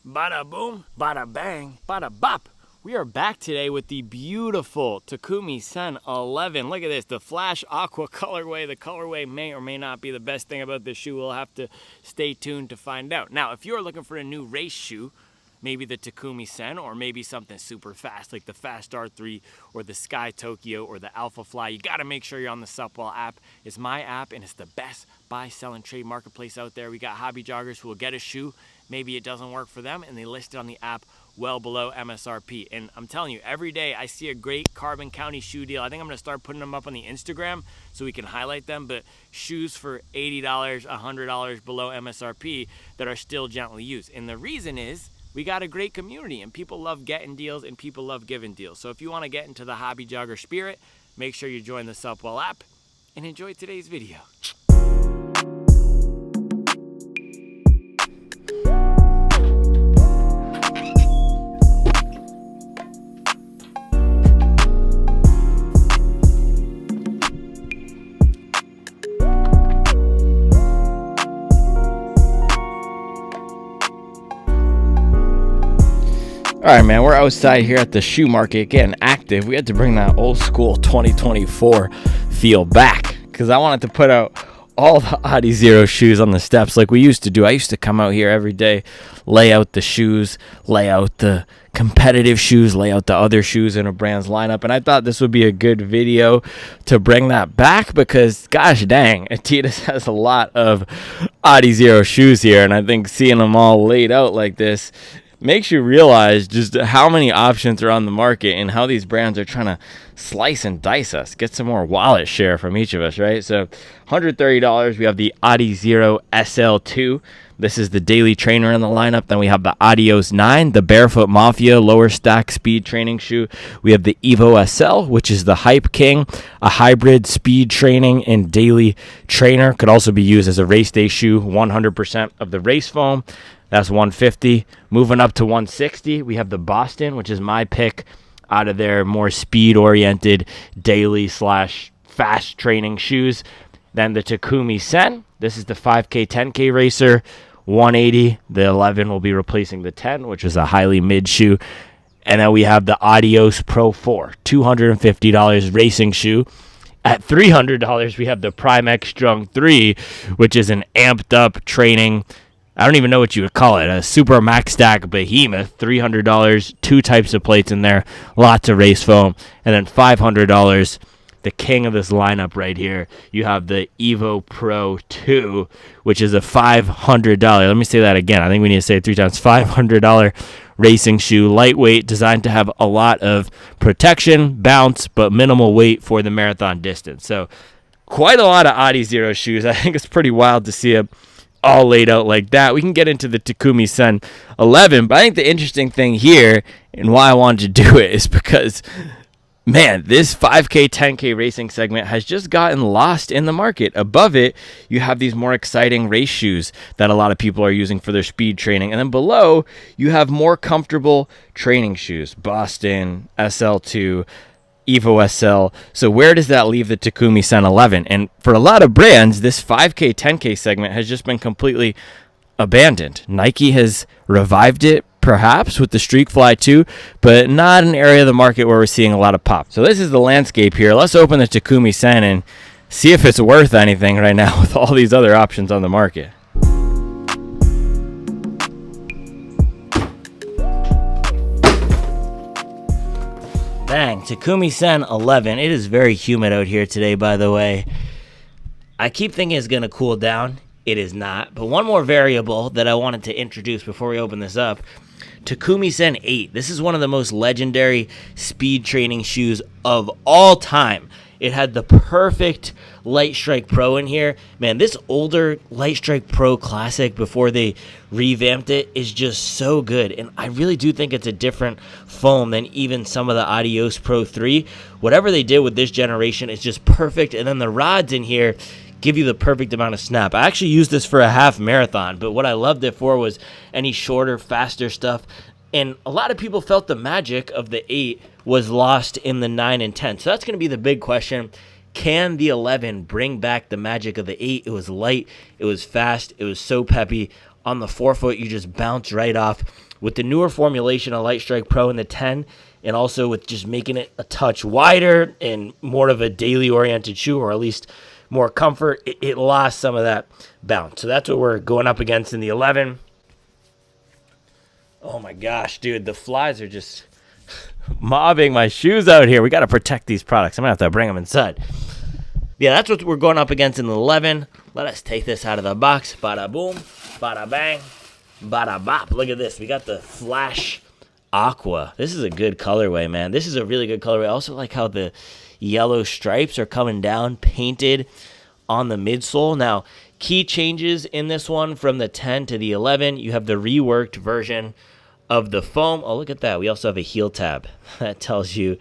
Bada boom, bada bang, bada bop. We are back today with the beautiful Takumi Sen 11. Look at this, the Flash Aqua colorway. The colorway may or may not be the best thing about this shoe. We'll have to stay tuned to find out. Now, if you're looking for a new race shoe, maybe the Takumi Sen, or maybe something super fast like the Fast R3 or the Sky Tokyo or the Alpha Fly, you gotta make sure you're on the Supwell app. It's my app and it's the best buy, sell, and trade marketplace out there. We got hobby joggers who will get a shoe, maybe it doesn't work for them, and they list it on the app well below MSRP. And I'm telling you, every day I see a great Carbon County shoe deal. I think I'm gonna start putting them up on the Instagram so we can highlight them, but shoes for $80, $100 below MSRP that are still gently used. And the reason is, we got a great community and people love getting deals and people love giving deals. So if you want to get into the hobby jogger spirit, make sure you join the Supwell app and enjoy today's video. All right, man, we're outside here at the shoe market getting active. We had to bring that old school 2024 feel back because I wanted to put out all the Adizero shoes on the steps like we used to do. I used to come out here every day, lay out the shoes, lay out the competitive shoes, lay out the other shoes in a brand's lineup. And I thought this would be a good video to bring that back because, gosh dang, Adidas has a lot of Adizero shoes here. And I think seeing them all laid out like this makes you realize just how many options are on the market and how these brands are trying to slice and dice us, get some more wallet share from each of us, right? So $130, we have the Adizero SL2. This is the daily trainer in the lineup. Then we have the Adios 9, the Barefoot Mafia lower stack speed training shoe. We have the Evo SL, which is the Hype King, a hybrid speed training and daily trainer. Could also be used as a race day shoe, 100% of the race foam. That's $150. Moving up to $160, we have the Boston, which is my pick out of their more speed-oriented daily/fast training shoes. Then the Takumi Sen. This is the 5K, 10K racer, $180. The 11 will be replacing the 10, which is a highly mid shoe. And then we have the Adios Pro 4, $250 racing shoe. At $300, we have the Prime X Strung 3, which is an amped-up training, I don't even know what you would call it, a super max stack behemoth, $300, two types of plates in there, lots of race foam, and then $500, the king of this lineup right here, you have the Evo Pro 2, which is a $500, let me say that again, I think we need to say it 3 times, $500 racing shoe, lightweight, designed to have a lot of protection, bounce, but minimal weight for the marathon distance. So quite a lot of Adizero shoes. I think it's pretty wild to see a all laid out like that. We can get into the Takumi Sen 11, but I think the interesting thing here and why I wanted to do it is because, man, this 5K, 10K racing segment has just gotten lost in the market. Above it, you have these more exciting race shoes that a lot of people are using for their speed training. And then below, you have more comfortable training shoes, Boston, SL2, Evo SL. So where does that leave the Takumi Sen 11? And for a lot of brands, this 5K, 10K segment has just been completely abandoned. Nike has revived it, perhaps, with the Streakfly 2, but not an area of the market where we're seeing a lot of pop. So this is the landscape here. Let's open the Takumi Sen and see if it's worth anything right now with all these other options on the market. Bang, Takumi Sen 11. It is very humid out here today, by the way. I keep thinking it's going to cool down. It is not. But one more variable that I wanted to introduce before we open this up, Takumi Sen 8. This is one of the most legendary speed training shoes of all time. It had the perfect Light Strike Pro in here. Man, this older Light Strike Pro Classic before they revamped it is just so good. And I really do think it's a different foam than even some of the Adios Pro 3. Whatever they did with this generation is just perfect. And then the rods in here give you the perfect amount of snap. I actually used this for a half marathon, but what I loved it for was any shorter, faster stuff. And a lot of people felt the magic of the 8 was lost in the 9 and 10. So that's going to be the big question. Can the 11 bring back the magic of the 8? It was light, it was fast, it was so peppy. on the forefoot, you just bounce right off. With the newer formulation of Light Strike Pro in the 10, and also with just making it a touch wider and more of a daily-oriented shoe, or at least more comfort, it lost some of that bounce. So that's what we're going up against in the 11. Oh my gosh, dude, the flies are just mobbing my shoes out here. We got to protect these products. I'm going to have to bring them inside. Yeah, that's what we're going up against in the 11. Let us take this out of the box. Bada boom, bada bang, bada bop. Look at this. We got the Flash Aqua. This is a good colorway, man. This is a really good colorway. I also like how the yellow stripes are coming down, painted on the midsole. Now, key changes in this one from the 10 to the 11. You have the reworked version of the foam. Oh, look at that. We also have a heel tab. That tells you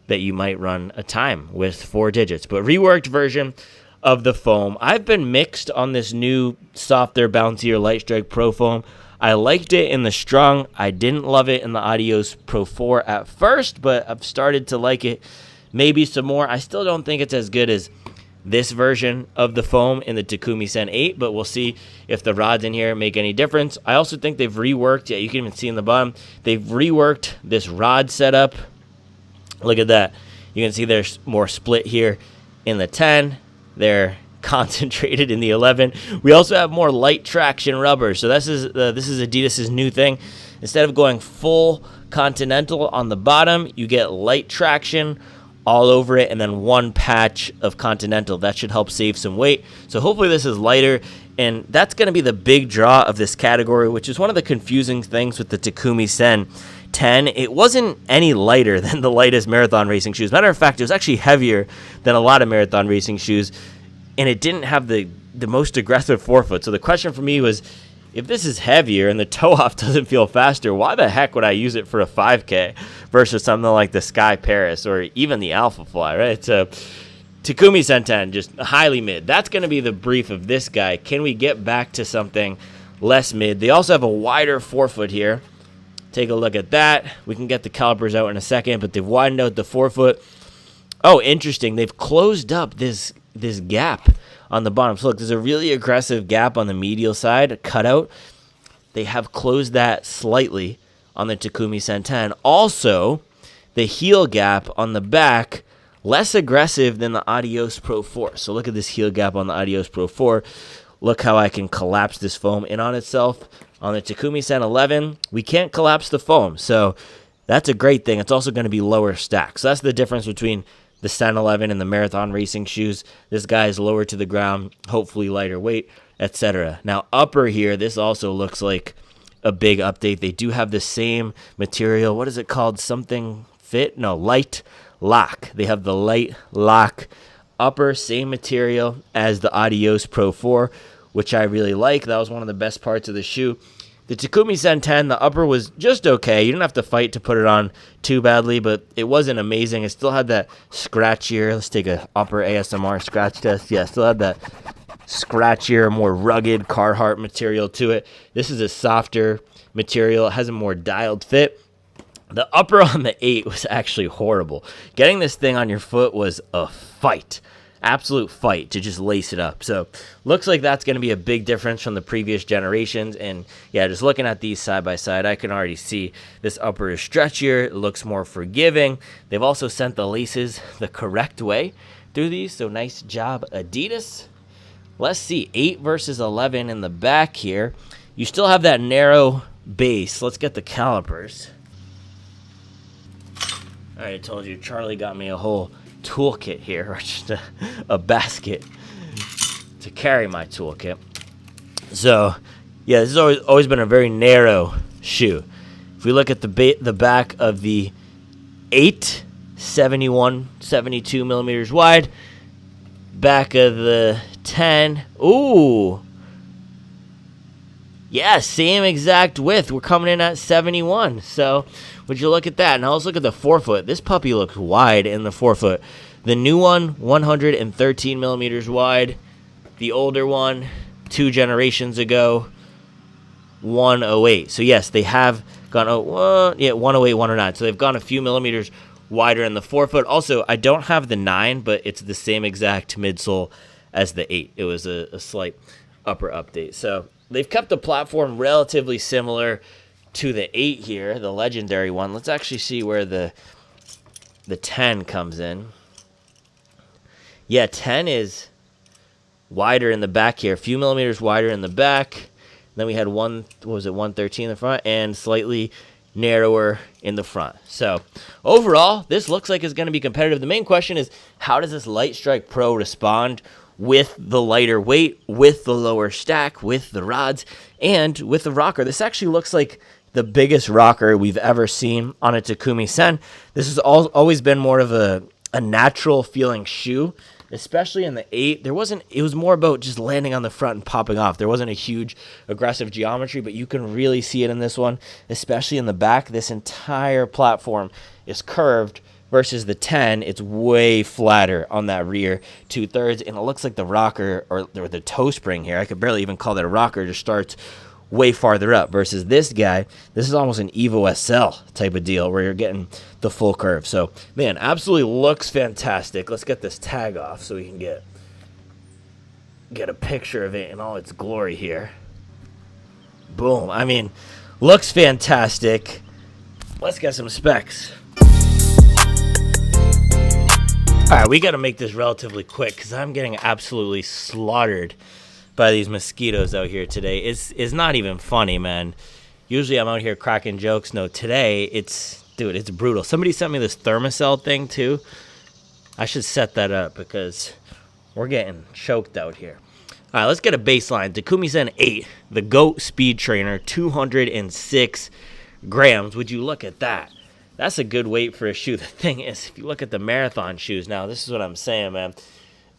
that you might run a time with 4 digits. But reworked version of the foam. I've been mixed on this new softer, bouncier Light Strike Pro foam. I liked it in the Strung. I didn't love it in the Adios Pro 4 at first, but I've started to like it maybe some more. I still don't think it's as good as this version of the foam in the Takumi Sen 8, but we'll see if the rods in here make any difference. I also think they've reworked, yeah, you can even see in the bottom, they've reworked this rod setup. Look at that. You can see there's more split here in the 10. They're concentrated in the 11. We also have more light traction rubber. So this is Adidas's new thing. Instead of going full Continental on the bottom, you get light traction all over it and then one patch of Continental. That should help save some weight. So hopefully this is lighter, and that's going to be the big draw of this category, which is one of the confusing things with the Takumi Sen 10. It wasn't any lighter than the lightest marathon racing shoes. Matter of fact, it was actually heavier than a lot of marathon racing shoes, and it didn't have the most aggressive forefoot. So the question for me was, if this is heavier and the toe-off doesn't feel faster, why the heck would I use it for a 5K versus something like the Sky Paris or even the Alpha Fly, right? So Takumi Sen 10, just highly mid. That's going to be the brief of this guy. Can we get back to something less mid? They also have a wider forefoot here. Take a look at that. We can get the calipers out in a second, but they've widened out the forefoot. Oh, interesting. They've closed up this gap on the bottom. So look, there's a really aggressive gap on the medial side, a cutout. They have closed that slightly on the Takumi Sen 10. Also, the heel gap on the back, less aggressive than the Adios Pro 4. So look at this heel gap on the Adios Pro 4. Look how I can collapse this foam in on itself. On the Takumi Sen 11, we can't collapse the foam. So that's a great thing. It's also going to be lower stack. So that's the difference between the Sen 11 and the marathon racing shoes. This guy is lower to the ground, hopefully lighter weight, etc. Now upper here, this also looks like a big update. They do have the same material. What is it called? Something fit? No, Light Lock. They have the Light Lock upper, same material as the Adios Pro 4, which I really like. That was one of the best parts of the shoe. The Takumi Sen 10, the upper was just okay. You didn't have to fight to put it on too badly, but it wasn't amazing. It still had that scratchier. Let's take a upper ASMR scratch test. Yeah, still had that scratchier, more rugged Carhartt material to it. This is a softer material. It has a more dialed fit. The upper on the 8 was actually horrible. Getting this thing on your foot was a fight. Absolute fight to just lace it up. So looks like that's going to be a big difference from the previous generations. And yeah, just looking at these side by side, I can already see this upper is stretchier. It looks more forgiving. They've also sent the laces the correct way through these. So nice job, Adidas. Let's see, 8 versus 11 in the back here. You still have that narrow base. Let's get the calipers. All right, I told you, Charlie got me a whole toolkit here, or just a basket to carry my toolkit. So yeah, this has always been a very narrow shoe. If we look at the back of the 8, 71, 72 millimeters wide. Back of the 10, ooh, yeah, same exact width. We're coming in at 71. So would you look at that? Now let's look at the forefoot. This puppy looks wide in the forefoot. The new one, 113 millimeters wide. The older one, 2 generations ago, 108. So yes, they have gone 108, 109. So they've gone a few millimeters wider in the forefoot. Also, I don't have the 9, but it's the same exact midsole as the 8. It was a slight upper update. So they've kept the platform relatively similar to the 8 here, the legendary one. Let's actually see where the 10 comes in. Yeah, 10 is wider in the back here, a few millimeters wider in the back. Then we had 113 in the front, and slightly narrower in the front. So overall, this looks like it's going to be competitive. The main question is, how does this Light Strike Pro respond with the lighter weight, with the lower stack, with the rods, and with the rocker? This actually looks like the biggest rocker we've ever seen on a Takumi Sen. This has always been more of a natural feeling shoe, especially in the 8. It was more about just landing on the front and popping off. There wasn't a huge aggressive geometry, but you can really see it in this one, especially in the back. This entire platform is curved versus the 10. It's way flatter on that rear 2/3, and it looks like the rocker, or the toe spring here, I could barely even call that a rocker, just starts way farther up, versus this guy. This is almost an Evo SL type of deal where you're getting the full curve. So, man, absolutely looks fantastic. Let's get this tag off so we can get a picture of it in all its glory here. Boom. I mean, looks fantastic. Let's get some specs. All right, we got to make this relatively quick because I'm getting absolutely slaughtered by these mosquitoes out here today. It's not even funny, man. Usually I'm out here cracking jokes. No, today it's brutal. Somebody sent me this Thermacell thing too. I should set that up because we're getting choked out here. All right, let's get a baseline. Takumi Sen 8, the GOAT speed trainer, 206 grams. Would you look at that? That's a good weight for a shoe. The thing is, if you look at the marathon shoes now, this is what I'm saying, man.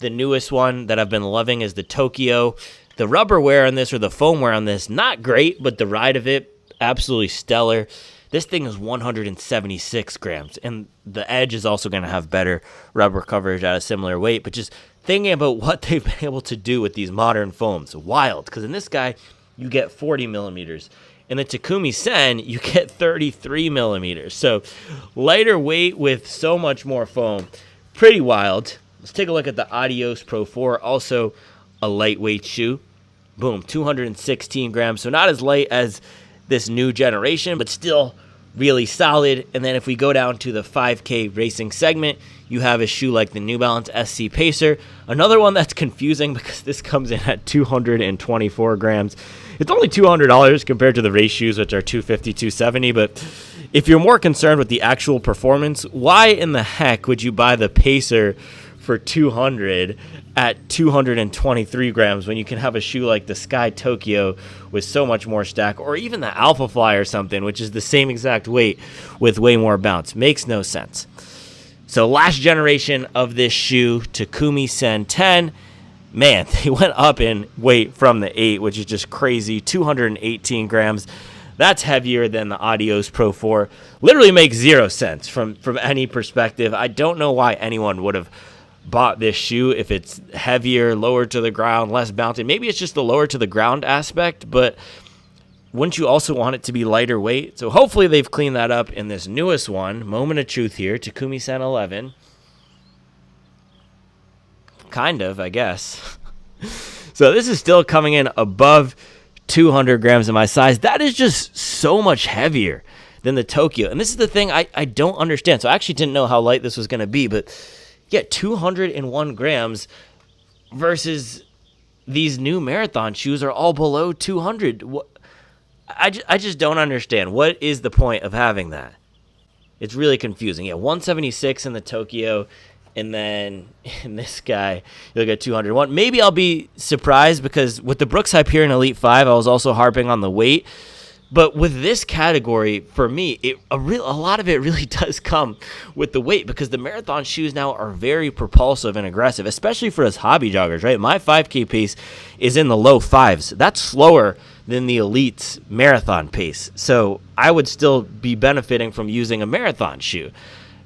The newest one that I've been loving is the Tokyo. The rubber wear on this, or the foam wear on this, not great, but the ride of it, absolutely stellar. This thing is 176 grams, and the Edge is also going to have better rubber coverage at a similar weight. But just thinking about what they've been able to do with these modern foams, wild. Because in this guy, you get 40 millimeters. In the Takumi Sen, you get 33 millimeters. So lighter weight with so much more foam. Pretty wild. Let's take a look at the Adios Pro 4, also a lightweight shoe. Boom, 216 grams. So not as light as this new generation, but still really solid. And then if we go down to the 5K racing segment, you have a shoe like the New Balance SC Pacer. Another one that's confusing because this comes in at 224 grams. It's only $200 compared to the race shoes, which are $250, $270. But if you're more concerned with the actual performance, why in the heck would you buy the Pacer for $200 at 223 grams when you can have a shoe like the Sky Tokyo with so much more stack, or even the Alpha Fly or something, which is the same exact weight with way more bounce? Makes no sense. So last generation of this shoe, Takumi Sen 10, man, they went up in weight from the 8, which is just crazy. 218 grams. That's heavier than the Adios Pro 4. Literally makes zero sense from any perspective. I don't know why anyone would have bought this shoe if it's heavier, lower to the ground, less bouncy. Maybe it's just the lower to the ground aspect, but wouldn't you also want it to be lighter weight? So hopefully they've cleaned that up in this newest one. Moment of truth here, Takumi Sen 11. Kind of, I guess. So this is still coming in above 200 grams in my size. That is just so much heavier than the Tokyo. And this is the thing I don't understand. So I actually didn't know how light this was going to be, but get 201 grams versus these new marathon shoes are all below 200. I just don't understand. What is the point of having that? It's really confusing. Yeah, 176 in the Tokyo, and then in this guy, you'll get 201. Maybe I'll be surprised because with the Brooks Hyperion Elite 5, I was also harping on the weight. But with this category, for me, a lot of it really does come with the weight, because the marathon shoes now are very propulsive and aggressive, especially for us hobby joggers, right? My 5K pace is in the low 5s. That's slower than the Elite's marathon pace. So I would still be benefiting from using a marathon shoe,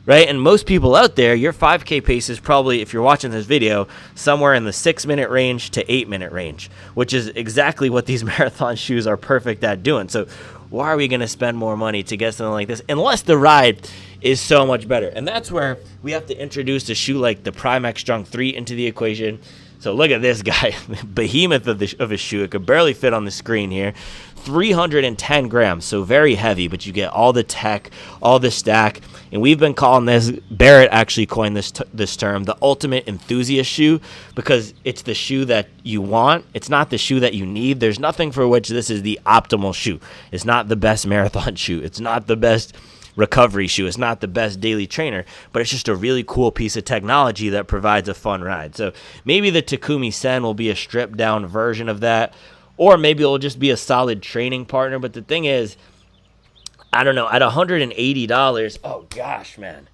right? And most people out there, your 5K pace is probably, if you're watching this video, somewhere in the 6-minute range to 8-minute range, which is exactly what these marathon shoes are perfect at doing. So why are we going to spend more money to get something like this unless the ride is so much better? And that's where we have to introduce a shoe like the Prime X Strong 3 into the equation. So look at this guy, behemoth of a shoe. It could barely fit on the screen here. 310 grams, so very heavy, but you get all the tech, all the stack. And we've been calling this, Barrett actually coined this term, the ultimate enthusiast shoe, because it's the shoe that you want. It's not the shoe that you need. There's nothing for which this is the optimal shoe. It's not the best marathon shoe. It's not the best recovery shoe. It's not the best daily trainer, but it's just a really cool piece of technology that provides a fun ride. So maybe the Takumi Sen will be a stripped down version of that, or maybe it'll just be a solid training partner. But the thing is, I don't know, at $180, oh gosh, man,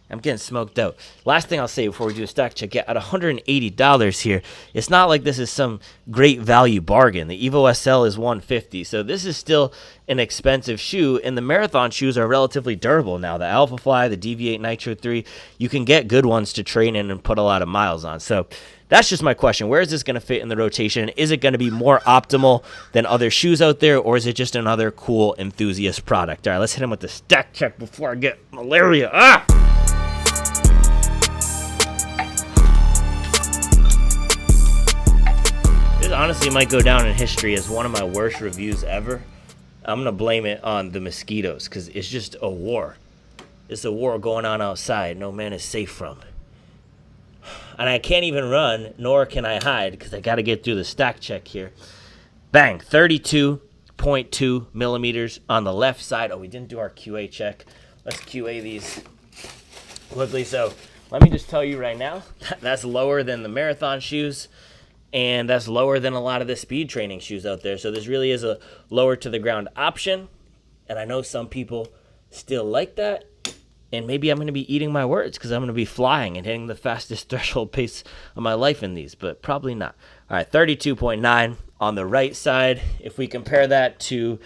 I'm getting smoked out. Last thing I'll say before we do a stack check, yeah, at $180 here, it's not like this is some great value bargain. The Evo SL is $150, so this is still an expensive shoe, and the marathon shoes are relatively durable now. The Alphafly, the Deviate Nitro 3, you can get good ones to train in and put a lot of miles on. So that's just my question. Where is this going to fit in the rotation? Is it going to be more optimal than other shoes out there, or is it just another cool enthusiast product? All right, let's hit him with the stack check before I get malaria. This honestly might go down in history as one of my worst reviews ever. I'm going to blame it on the mosquitoes, because it's just a war. It's a war going on outside no man is safe from. And I can't even run, nor can I hide, because I got to get through the stack check here. Bang, 32.2 millimeters on the left side. Oh, we didn't do our QA check. Let's QA these quickly. So let me just tell you right now, that's lower than the marathon shoes, and that's lower than a lot of the speed training shoes out there. So this really is a lower to the ground option, and I know some people still like that. And maybe I'm going to be eating my words, because I'm going to be flying and hitting the fastest threshold pace of my life in these, but probably not. All right, 32.9 on the right side. If we compare that to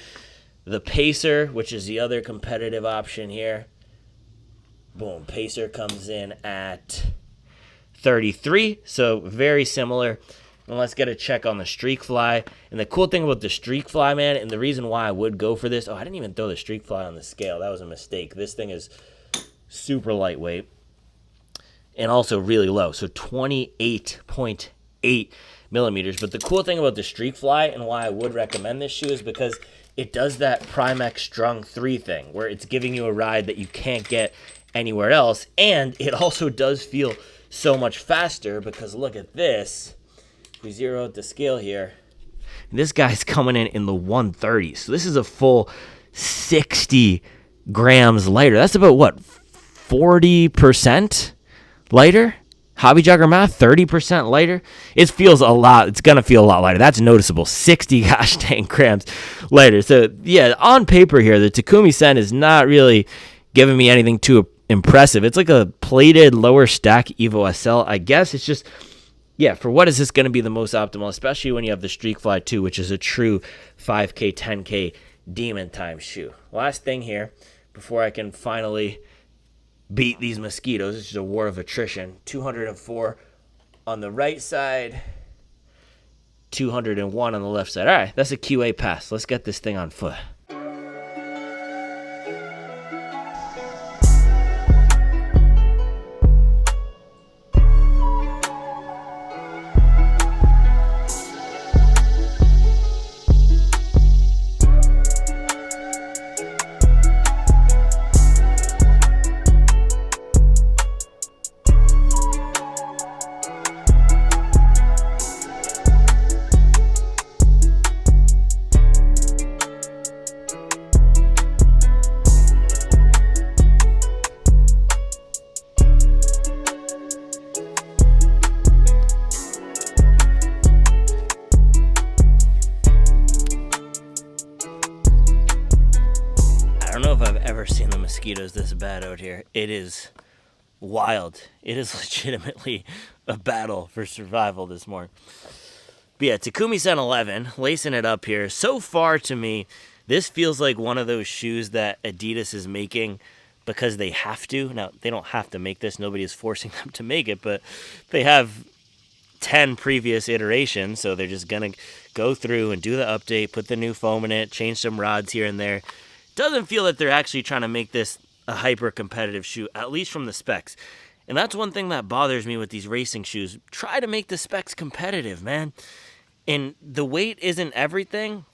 the Pacer, which is the other competitive option here, boom, Pacer comes in at 33, so very similar. And let's get a check on the Streakfly. And the cool thing about the Streakfly, man, and the reason why I would go for this, I didn't even throw the Streakfly on the scale. That was a mistake. This thing is super lightweight and also really low, so 28.8 millimeters. But the cool thing about the Streakfly and why I would recommend this shoe is because it does that Primex Strung 3 thing, where it's giving you a ride that you can't get anywhere else, and it also does feel so much faster, because look at this. If we zero out the scale here, this guy's coming in the 130s, so this is a full 60 grams lighter. That's about what, 40% lighter? Hobby jogger math, 30% lighter. It feels a lot. It's going to feel a lot lighter. That's noticeable. 60 gosh dang grams lighter. So, yeah, on paper here, the Takumi Sen is not really giving me anything too impressive. It's like a plated lower stack Evo SL. I guess it's just, yeah, for what is this going to be the most optimal, especially when you have the Streakfly 2, which is a true 5K, 10K demon time shoe. Last thing here, before I can finally beat these mosquitoes. It's just a war of attrition. 204 on the right side, 201 on the left side. All right, that's a QA pass. Let's get this thing on foot. I don't know if I've ever seen the mosquitoes this bad out here. It is wild. It is legitimately a battle for survival this morning. But yeah, Takumi Sen 11, lacing it up here. So far to me, this feels like one of those shoes that Adidas is making because they have to. Now, they don't have to make this. Nobody is forcing them to make it, but they have 10 previous iterations, so they're just going to go through and do the update, put the new foam in it, change some rods here and there. Doesn't feel that they're actually trying to make this a hyper-competitive shoe, at least from the specs. And that's one thing that bothers me with these racing shoes. Try to make the specs competitive, man. And the weight isn't everything,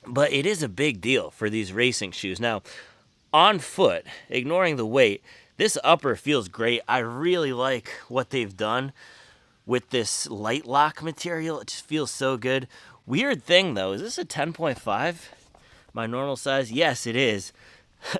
but it is a big deal for these racing shoes. Now, on foot, ignoring the weight, this upper feels great. I really like what they've done with this light lock material. It just feels so good. Weird thing, though, is this a 10.5? My normal size? Yes, it is.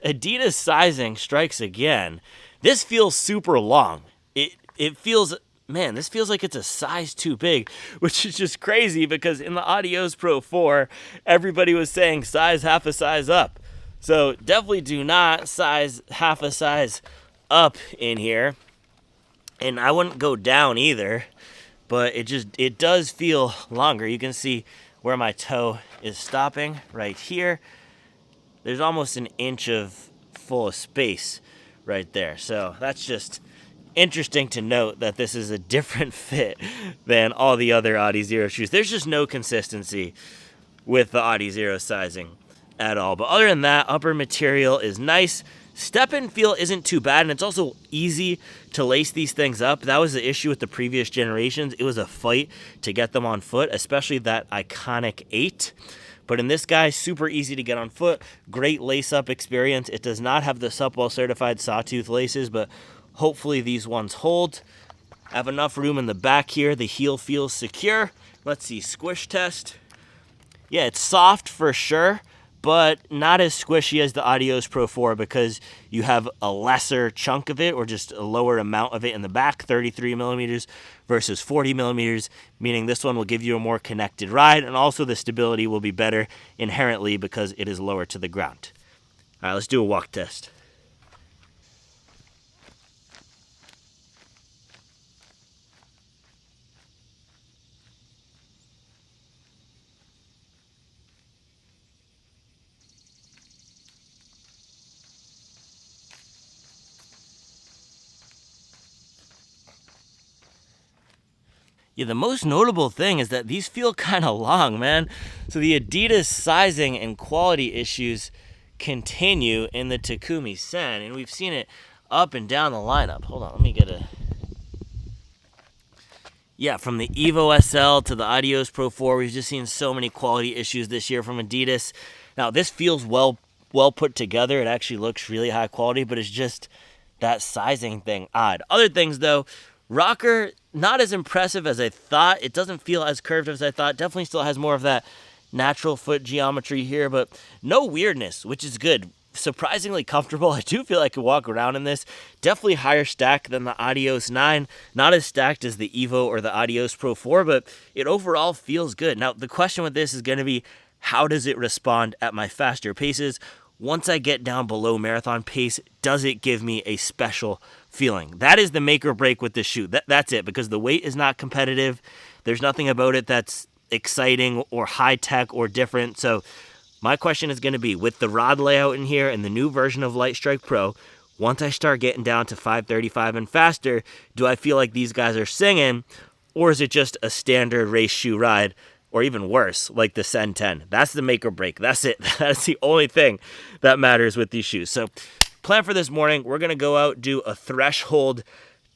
Adidas sizing strikes again. This feels super long. It feels, man, this feels like it's a size too big, which is just crazy because in the Adios Pro 4, everybody was saying size half a size up. So definitely do not size half a size up in here. And I wouldn't go down either, but it does feel longer. You can see where my toe is stopping right here. There's almost an inch of full space right there. So that's just interesting to note that this is a different fit than all the other Adizero shoes. There's just no consistency with the Adizero sizing at all. But other than that, upper material is nice. Step and feel isn't too bad, and it's also easy to lace these things up. That was the issue with the previous generations. It was a fight to get them on foot, especially that iconic 8. But in this guy, super easy to get on foot. Great lace-up experience. It does not have the Supwell certified sawtooth laces, but hopefully these ones hold. I have enough room in the back here. The heel feels secure. Let's see, squish test. Yeah, it's soft for sure, but not as squishy as the Adios Pro 4 because you have a lesser chunk of it or just a lower amount of it in the back, 33 millimeters versus 40 millimeters, meaning this one will give you a more connected ride, and also the stability will be better inherently because it is lower to the ground. All right, let's do a walk test. Yeah, the most notable thing is that these feel kind of long, man. So the Adidas sizing and quality issues continue in the Takumi Sen, and we've seen it up and down the lineup. Hold on, let me get a... Yeah, from the Evo SL to the Adios Pro 4, we've just seen so many quality issues this year from Adidas. Now, this feels well put together. It actually looks really high quality, but it's just that sizing thing odd. Other things, though, rocker, not as impressive as I thought. It doesn't feel as curved as I thought. Definitely still has more of that natural foot geometry here, but no weirdness, which is good. Surprisingly comfortable. I do feel I could walk around in this. Definitely higher stack than the Adios 9. Not as stacked as the Evo or the Adios Pro 4, but it overall feels good. Now, the question with this is going to be, how does it respond at my faster paces? Once I get down below marathon pace, does it give me a special feeling? That is the make or break with this shoe. That's it, because the weight is not competitive. There's nothing about it that's exciting or high tech or different. So my question is going to be, with the rod layout in here and the new version of Lightstrike Pro, once I start getting down to 535 and faster, do I feel like these guys are singing, or is it just a standard race shoe ride? Or even worse, like the Sen 10. That's the make or break. That's it. That's the only thing that matters with these shoes. So plan for this morning, we're going to go out, do a threshold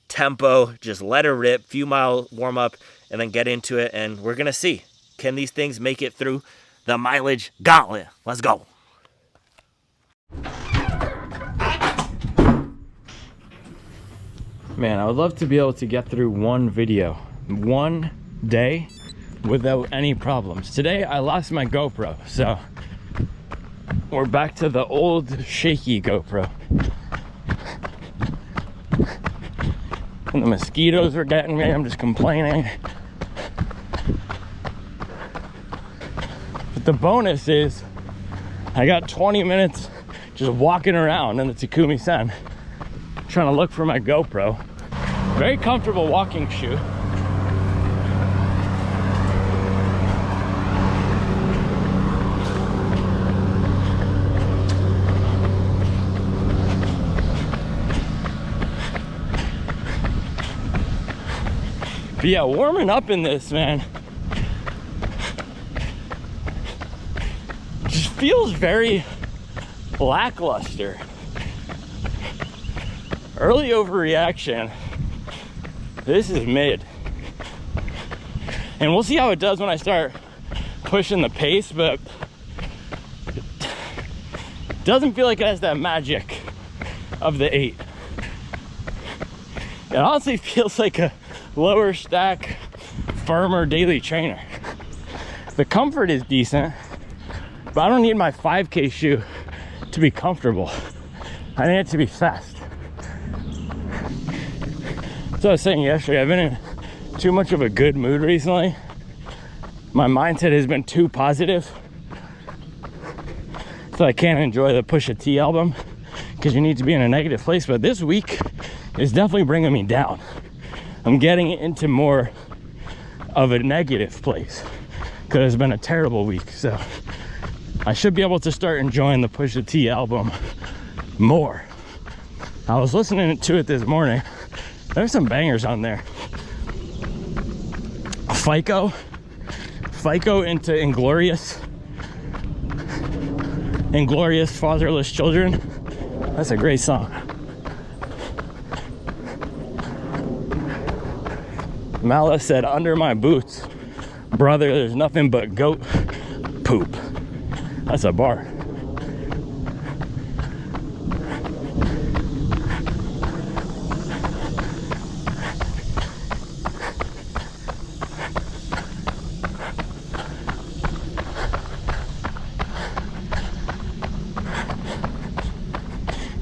tempo, just let her rip, few mile warm up, and then get into it. And we're going to see, can these things make it through the mileage gauntlet? Let's go. Man, I would love to be able to get through one video, one day, without any problems. Today I lost my GoPro, so we're back to the old shaky GoPro. And the mosquitoes are getting me, I'm just complaining. But the bonus is I got 20 minutes just walking around in the Takumi Sen, trying to look for my GoPro. Very comfortable walking shoe. But yeah, warming up in this, man, just feels very lackluster. early overreaction. This is mid. And we'll see how it does when I start pushing the pace, but it doesn't feel like it has that magic of the 8. It honestly feels like a lower stack, firmer daily trainer. The comfort is decent, but I don't need my 5K shoe to be comfortable. I need it to be fast. So I was saying yesterday, I've been in too much of a good mood recently. My mindset has been too positive, so I can't enjoy the Pusha T album because you need to be in a negative place. But this week is definitely bringing me down. I'm getting into more of a negative place because it's been a terrible week. So I should be able to start enjoying the Pusha T album more. I was listening to it this morning. There's some bangers on there. FICO into Inglorious Fatherless Children. That's a great song. Mala said, under my boots, brother, there's nothing but goat poop. That's a bar.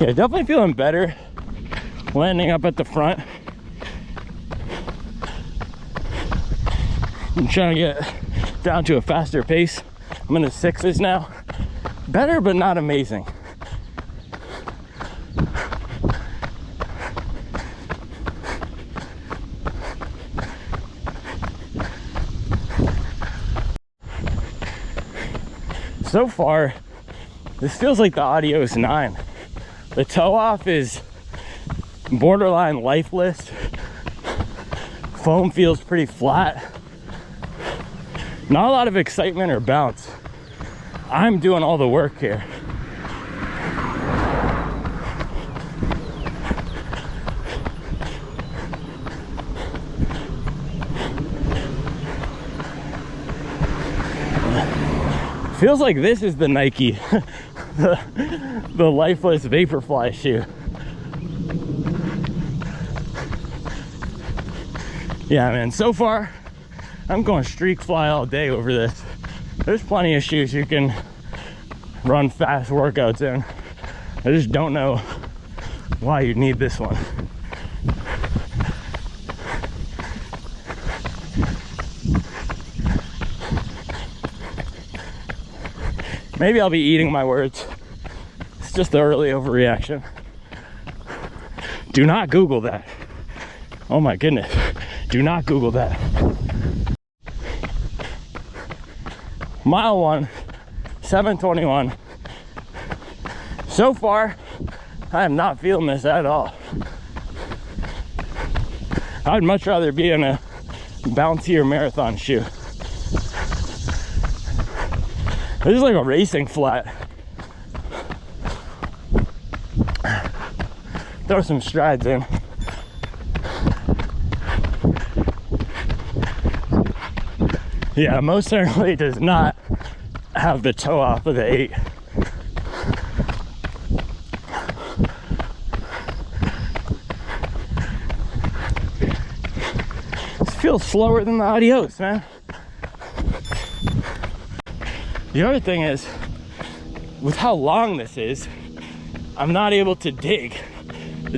Yeah, definitely feeling better landing up at the front. I'm trying to get down to a faster pace. I'm in the 6s now. Better, but not amazing. So far, this feels like the Adios 9. The toe off is borderline lifeless. Foam feels pretty flat. Not a lot of excitement or bounce. I'm doing all the work here. Feels like this is the Nike, the lifeless Vaporfly shoe. Yeah, man, so far I'm going Streakfly all day over this. There's plenty of shoes you can run fast workouts in. I just don't know why you need this one. Maybe I'll be eating my words. It's just the early overreaction. Do not Google that. Oh my goodness. Do not Google that. Mile 1, 7:21. So far, I am not feeling this at all. I'd much rather be in a bouncier marathon shoe. This is like a racing flat. Throw some strides in. Yeah, most certainly does not have the toe off of the 8. This feels slower than the Adios, man. The other thing is, with how long this is, I'm not able to dig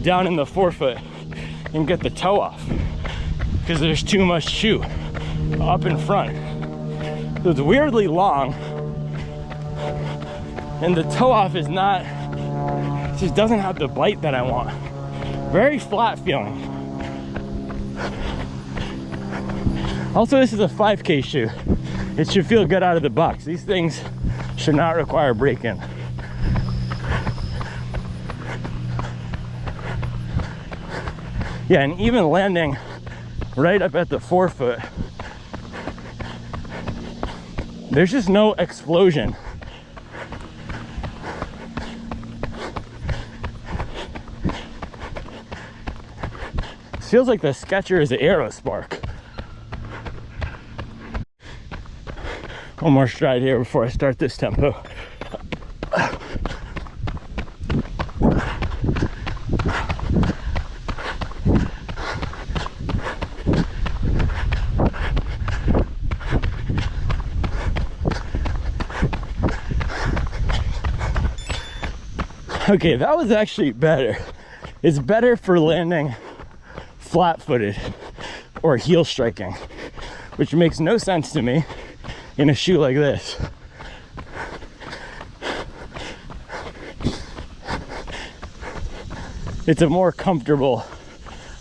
down in the forefoot and get the toe off because there's too much shoe up in front. So it's weirdly long, and the toe off is not, it just doesn't have the bite that I want. Very flat feeling. Also, this is a 5K shoe. It should feel good out of the box. These things should not require break-in. Yeah, and even landing right up at the forefoot, there's just no explosion. feels like the Skechers is the Aerospark. One more stride here before I start this tempo. Okay, that was actually better. It's better for landing flat-footed or heel striking, which makes no sense to me in a shoe like this. It's a more comfortable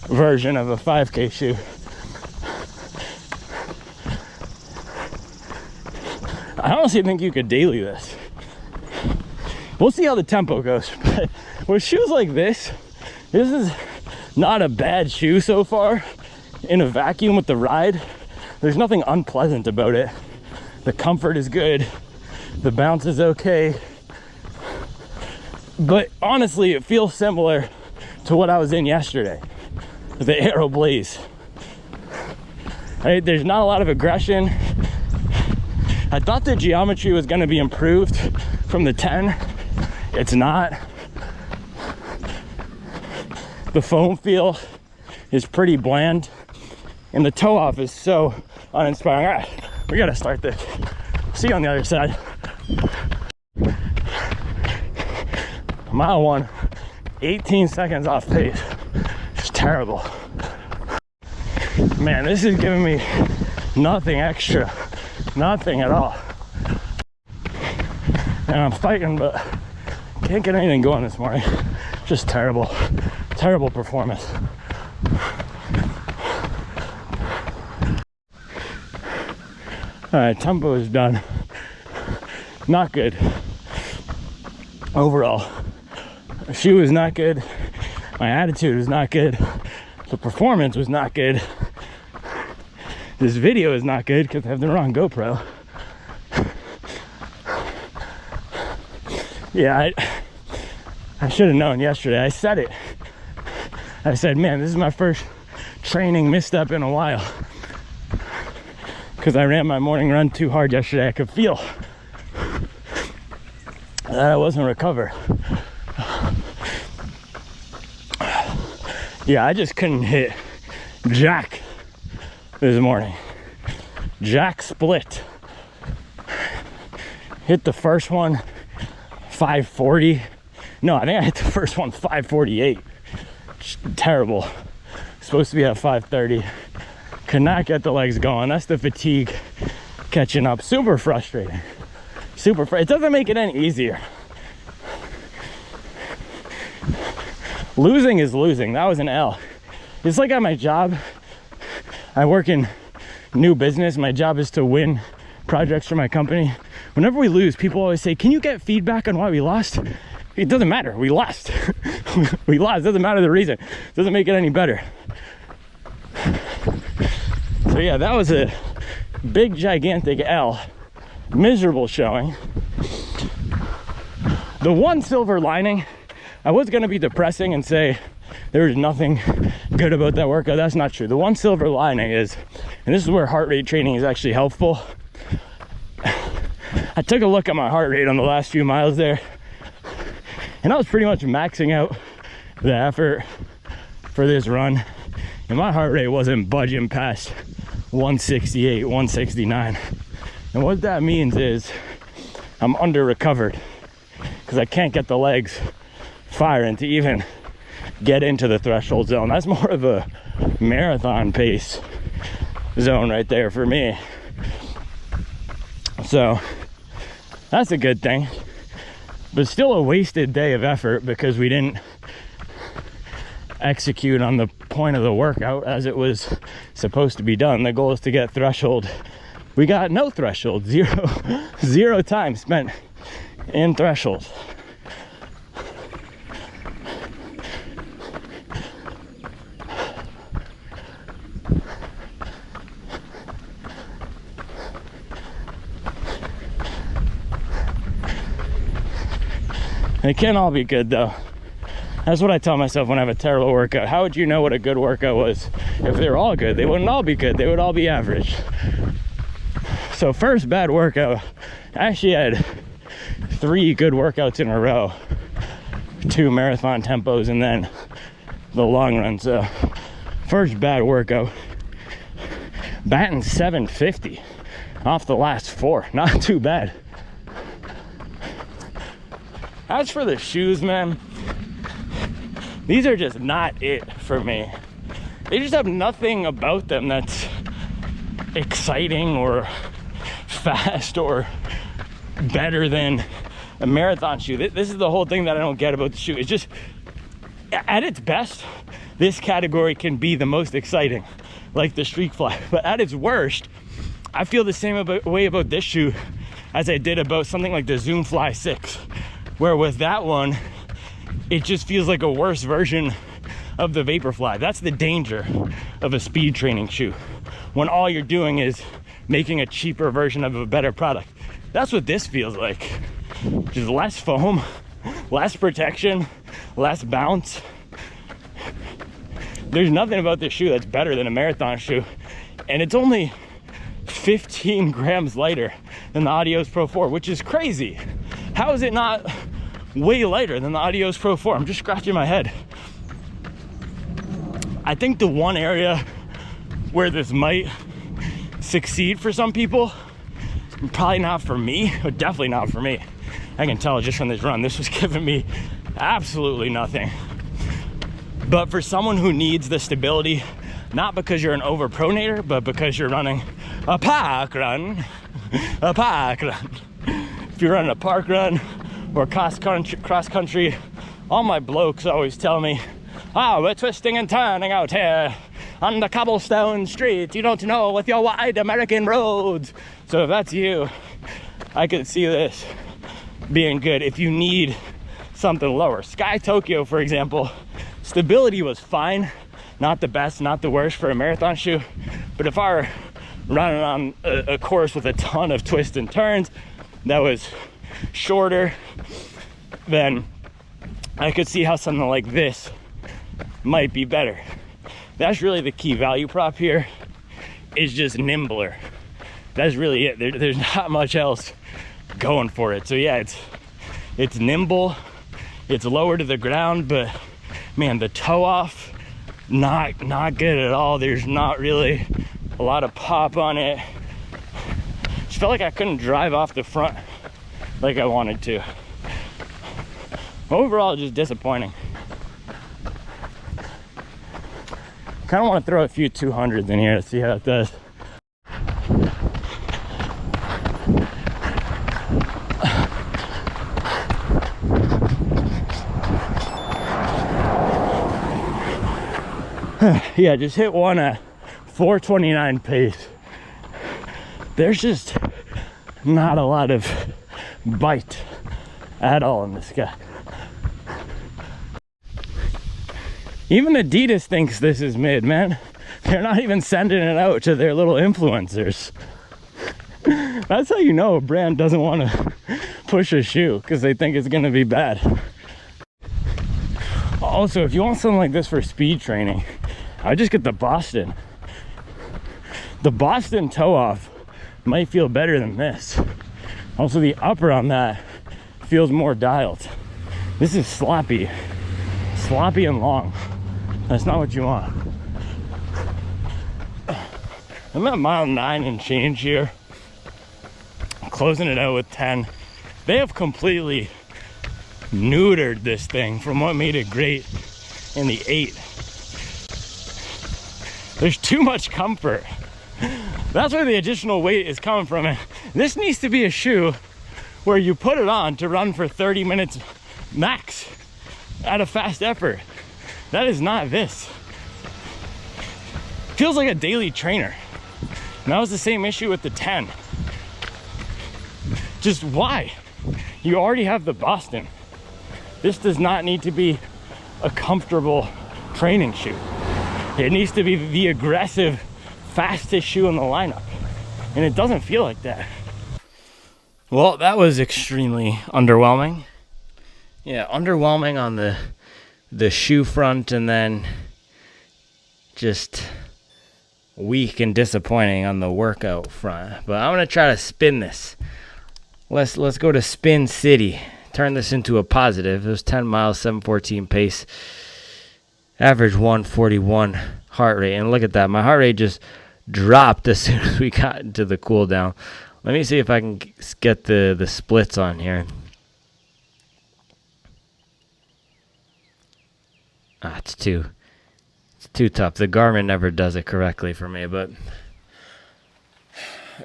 version of a 5K shoe. I honestly think you could daily this. We'll see how the tempo goes, but with shoes like this is not a bad shoe so far. In a vacuum with the ride, there's nothing unpleasant about it. The comfort is good, the bounce is okay, but honestly it feels similar to what I was in yesterday, the Aero Blaze. Right? There's not a lot of aggression. I thought the geometry was going to be improved from the 10. It's not. The foam feel is pretty bland, and the toe off is so uninspiring. All right, we gotta start this. See you on the other side. Mile 1, 18 seconds off pace. It's terrible. Man, this is giving me nothing extra, nothing at all. And I'm fighting, but can't get anything going this morning. Just terrible performance. All right, tempo is done. Not good overall. The shoe was not good. My attitude was not good. The performance was not good. This video is not good because I have the wrong GoPro. Yeah, I should have known yesterday. I said it. I said, man, this is my first training misstep in a while. Because I ran my morning run too hard yesterday. I could feel that I wasn't recovered. Yeah, I just couldn't hit jack this morning. Jack split. Hit the first one 540. No, I think I hit the first one 548. Terrible. Supposed to be at 530. Could not get the legs going. That's the fatigue catching up. Super frustrating. It doesn't make it any easier. Losing is losing. That was an L. It's like at my job. I work in new business. My job is to win projects for my company. Whenever we lose, people always say, can you get feedback on why we lost? It doesn't matter. We lost. We lost. It doesn't matter the reason. It doesn't make it any better. So yeah, that was a big, gigantic L. Miserable showing. The one silver lining, I was going to be depressing and say there was nothing good about that workout. That's not true. The one silver lining is, and this is where heart rate training is actually helpful. I took a look at my heart rate on the last few miles there, and I was pretty much maxing out the effort for this run, and my heart rate wasn't budging past 168, 169. And what that means is I'm under recovered because I can't get the legs firing to even get into the threshold zone. That's more of a marathon pace zone right there for me. So that's a good thing, but still a wasted day of effort because we didn't execute on the point of the workout as it was supposed to be done. The goal is to get threshold. We got no threshold. Zero time spent in threshold. It can't all be good though. That's what I tell myself when I have a terrible workout. How would you know what a good workout was? If they were all good, they wouldn't all be good. They would all be average. So first bad workout, I actually had 3 good workouts in a row. 2 marathon tempos and then the long run. So first bad workout, batting 750 off the last 4. Not too bad. As for the shoes, man, these are just not it for me. They just have nothing about them that's exciting or fast or better than a marathon shoe. This is the whole thing that I don't get about the shoe. It's just, at its best, this category can be the most exciting, like the Streakfly. But at its worst, I feel the same way about this shoe as I did about something like the Zoomfly 6, where with that one, it just feels like a worse version of the Vaporfly. That's the danger of a speed training shoe, when all you're doing is making a cheaper version of a better product. That's what this feels like. Just less foam, less protection, less bounce. There's nothing about this shoe that's better than a marathon shoe, and it's only 15 grams lighter than the Adios Pro 4, which is crazy. How is it not way lighter than the Adios Pro 4? I'm just scratching my head. I think the one area where this might succeed for some people, probably not for me, but definitely not for me. I can tell just from this run, this was giving me absolutely nothing. But for someone who needs the stability, not because you're an overpronator, but because you're running a park run, If you're running a park run or cross country, all my blokes always tell me, we're twisting and turning out here on the cobblestone streets. You don't know with your wide American roads. So if that's you, I could see this being good if you need something lower. Sky Tokyo, for example, stability was fine. Not the best, not the worst for a marathon shoe. But if I were running on a course with a ton of twists and turns that was shorter, then I could see how something like this might be better. That's really the key value prop here, is just nimbler. That's really it. There's not much else going for it. So yeah, it's nimble, it's lower to the ground, but man, the toe off, not good at all. There's not really a lot of pop on it. Just felt like I couldn't drive off the front like I wanted to. Overall, just disappointing. Kind of want to throw a few 200s in here to see how it does. Yeah, just hit one at 4:29 pace. There's just not a lot of bite at all in this guy. Even Adidas thinks this is mid, man. They're not even sending it out to their little influencers. That's how you know a brand doesn't want to push a shoe, because they think it's going to be bad. Also, if you want something like this for speed training, I just get the Boston. The Boston toe off might feel better than this. Also, the upper on that feels more dialed. This is sloppy and long. That's not what you want. I'm at mile 9 and change here, closing it out with 10. They have completely neutered this thing from what made it great in the 8. There's too much comfort. That's where the additional weight is coming from. And this needs to be a shoe where you put it on to run for 30 minutes max at a fast effort. That is not this. Feels like a daily trainer. And that was the same issue with the 10. Just why? You already have the Boston. This does not need to be a comfortable training shoe. It needs to be the aggressive, fastest shoe in the lineup. And it doesn't feel like that. Well, that was extremely underwhelming. Yeah, underwhelming on the the shoe front, and then just weak and disappointing on the workout front. But I'm going to try to spin this. Let's go to Spin City. Turn this into a positive. It was 10 miles, 7:14 pace. Average 141 heart rate. And look at that. My heart rate just dropped as soon as we got into the cool down. Let me see if I can get the splits on here. It's too tough. The Garmin never does it correctly for me, but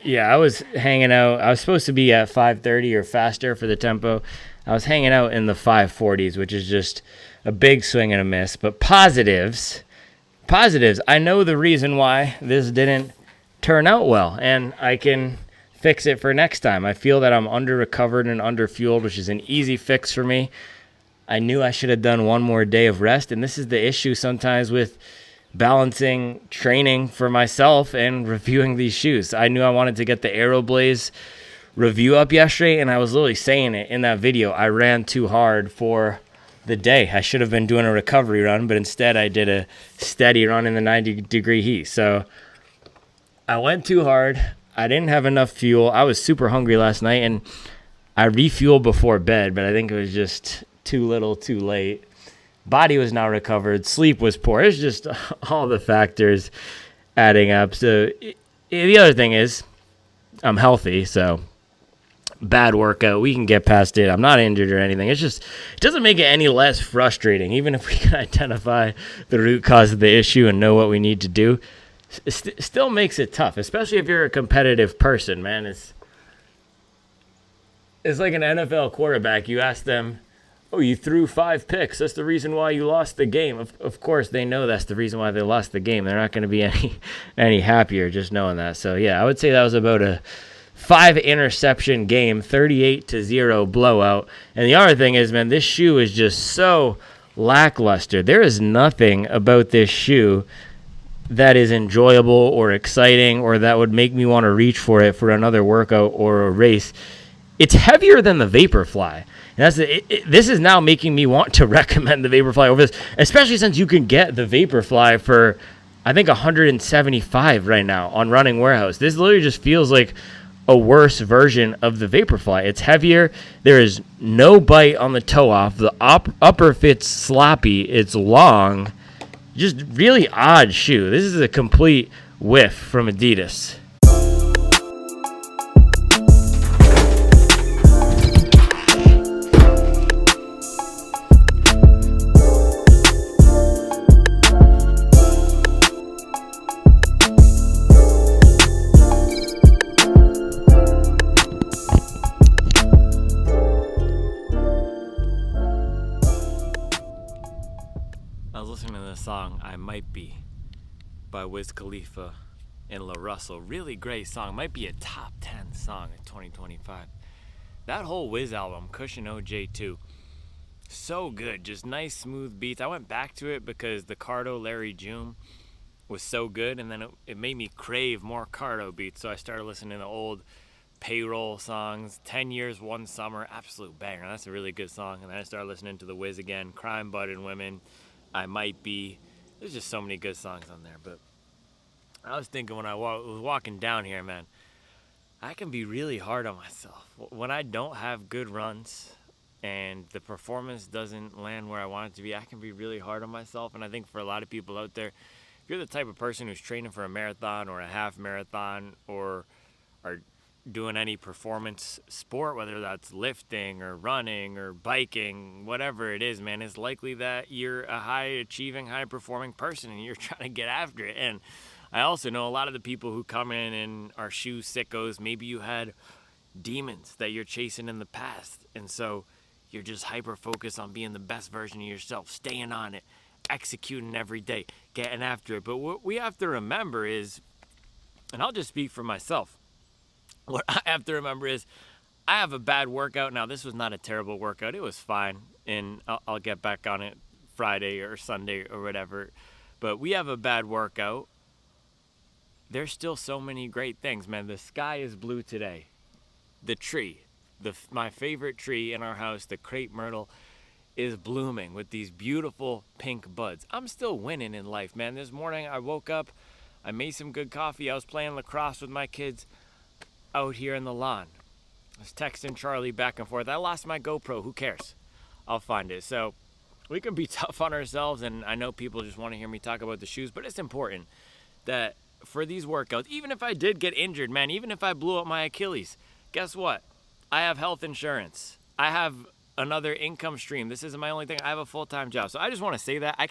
yeah, I was hanging out. I was supposed to be at 5:30 or faster for the tempo. I was hanging out in the 5:40s, which is just a big swing and a miss. But positives, I know the reason why this didn't turn out well, and I can fix it for next time. I feel that I'm under-recovered and under-fueled, which is an easy fix for me. I knew I should have done one more day of rest, and this is the issue sometimes with balancing training for myself and reviewing these shoes. I knew I wanted to get the Aeroblaze review up yesterday, and I was literally saying it in that video. I ran too hard for the day. I should have been doing a recovery run, but instead I did a steady run in the 90-degree heat. So I went too hard. I didn't have enough fuel. I was super hungry last night, and I refueled before bed, but I think it was just too little, too late. Body was not recovered. Sleep was poor. It's just all the factors adding up. So the other thing is I'm healthy, so bad workout. We can get past it. I'm not injured or anything. It's just, it doesn't make it any less frustrating. Even if we can identify the root cause of the issue and know what we need to do, it still makes it tough, especially if you're a competitive person, man. It's like an NFL quarterback. You ask them, oh, you threw 5 picks. That's the reason why you lost the game. Of course, they know that's the reason why they lost the game. They're not going to be any happier just knowing that. So, yeah, I would say that was about a 5-interception game, 38-0 blowout. And the other thing is, man, this shoe is just so lackluster. There is nothing about this shoe that is enjoyable or exciting or that would make me want to reach for it for another workout or a race. It's heavier than the Vaporfly. And this is now making me want to recommend the Vaporfly over this, especially since you can get the Vaporfly for, I think, $175 right now on Running Warehouse. This literally just feels like a worse version of the Vaporfly. It's heavier. There is no bite on the toe off. The upper fits sloppy. It's long. Just really odd shoe. This is a complete whiff from Adidas. I was listening to the song I Might Be by Wiz Khalifa and La Russell. Really great song. Might be a top 10 song in 2025. That whole Wiz album, Cushion OJ2, so good. Just nice, smooth beats. I went back to it because the Cardo Larry June was so good, and then it made me crave more Cardo beats. So I started listening to old Payroll songs. 10 Years, One Summer, absolute banger. That's a really good song. And then I started listening to the Wiz again. Crime, Budded Women, I Might Be. There's just so many good songs on there. But I was thinking when I was walking down here, man, I can be really hard on myself. When I don't have good runs and the performance doesn't land where I want it to be, I can be really hard on myself. And I think for a lot of people out there, if you're the type of person who's training for a marathon or a half marathon or are doing any performance sport, whether that's lifting or running or biking, whatever it is, man, it's likely that you're a high-achieving, high-performing person and you're trying to get after it. And I also know a lot of the people who come in and are shoe sickos, maybe you had demons that you're chasing in the past, and so you're just hyper-focused on being the best version of yourself, staying on it, executing every day, getting after it. But what we have to remember is, and I'll just speak for myself, what I have to remember is I have a bad workout. Now, this was not a terrible workout. It was fine, and I'll get back on it Friday or Sunday or whatever. But we have a bad workout. There's still so many great things, man. The sky is blue today. The tree, my favorite tree in our house, the crepe myrtle, is blooming with these beautiful pink buds. I'm still winning in life, man. This morning I woke up, I made some good coffee. I was playing lacrosse with my kids out here in the lawn. I was texting Charlie back and forth. I lost my GoPro. Who cares? I'll find it. So we can be tough on ourselves, and I know people just want to hear me talk about the shoes, but it's important that for these workouts, even if I did get injured, man, even if I blew up my Achilles, guess what? I have health insurance. I have another income stream. This isn't my only thing. I have a full-time job. So I just want to say that I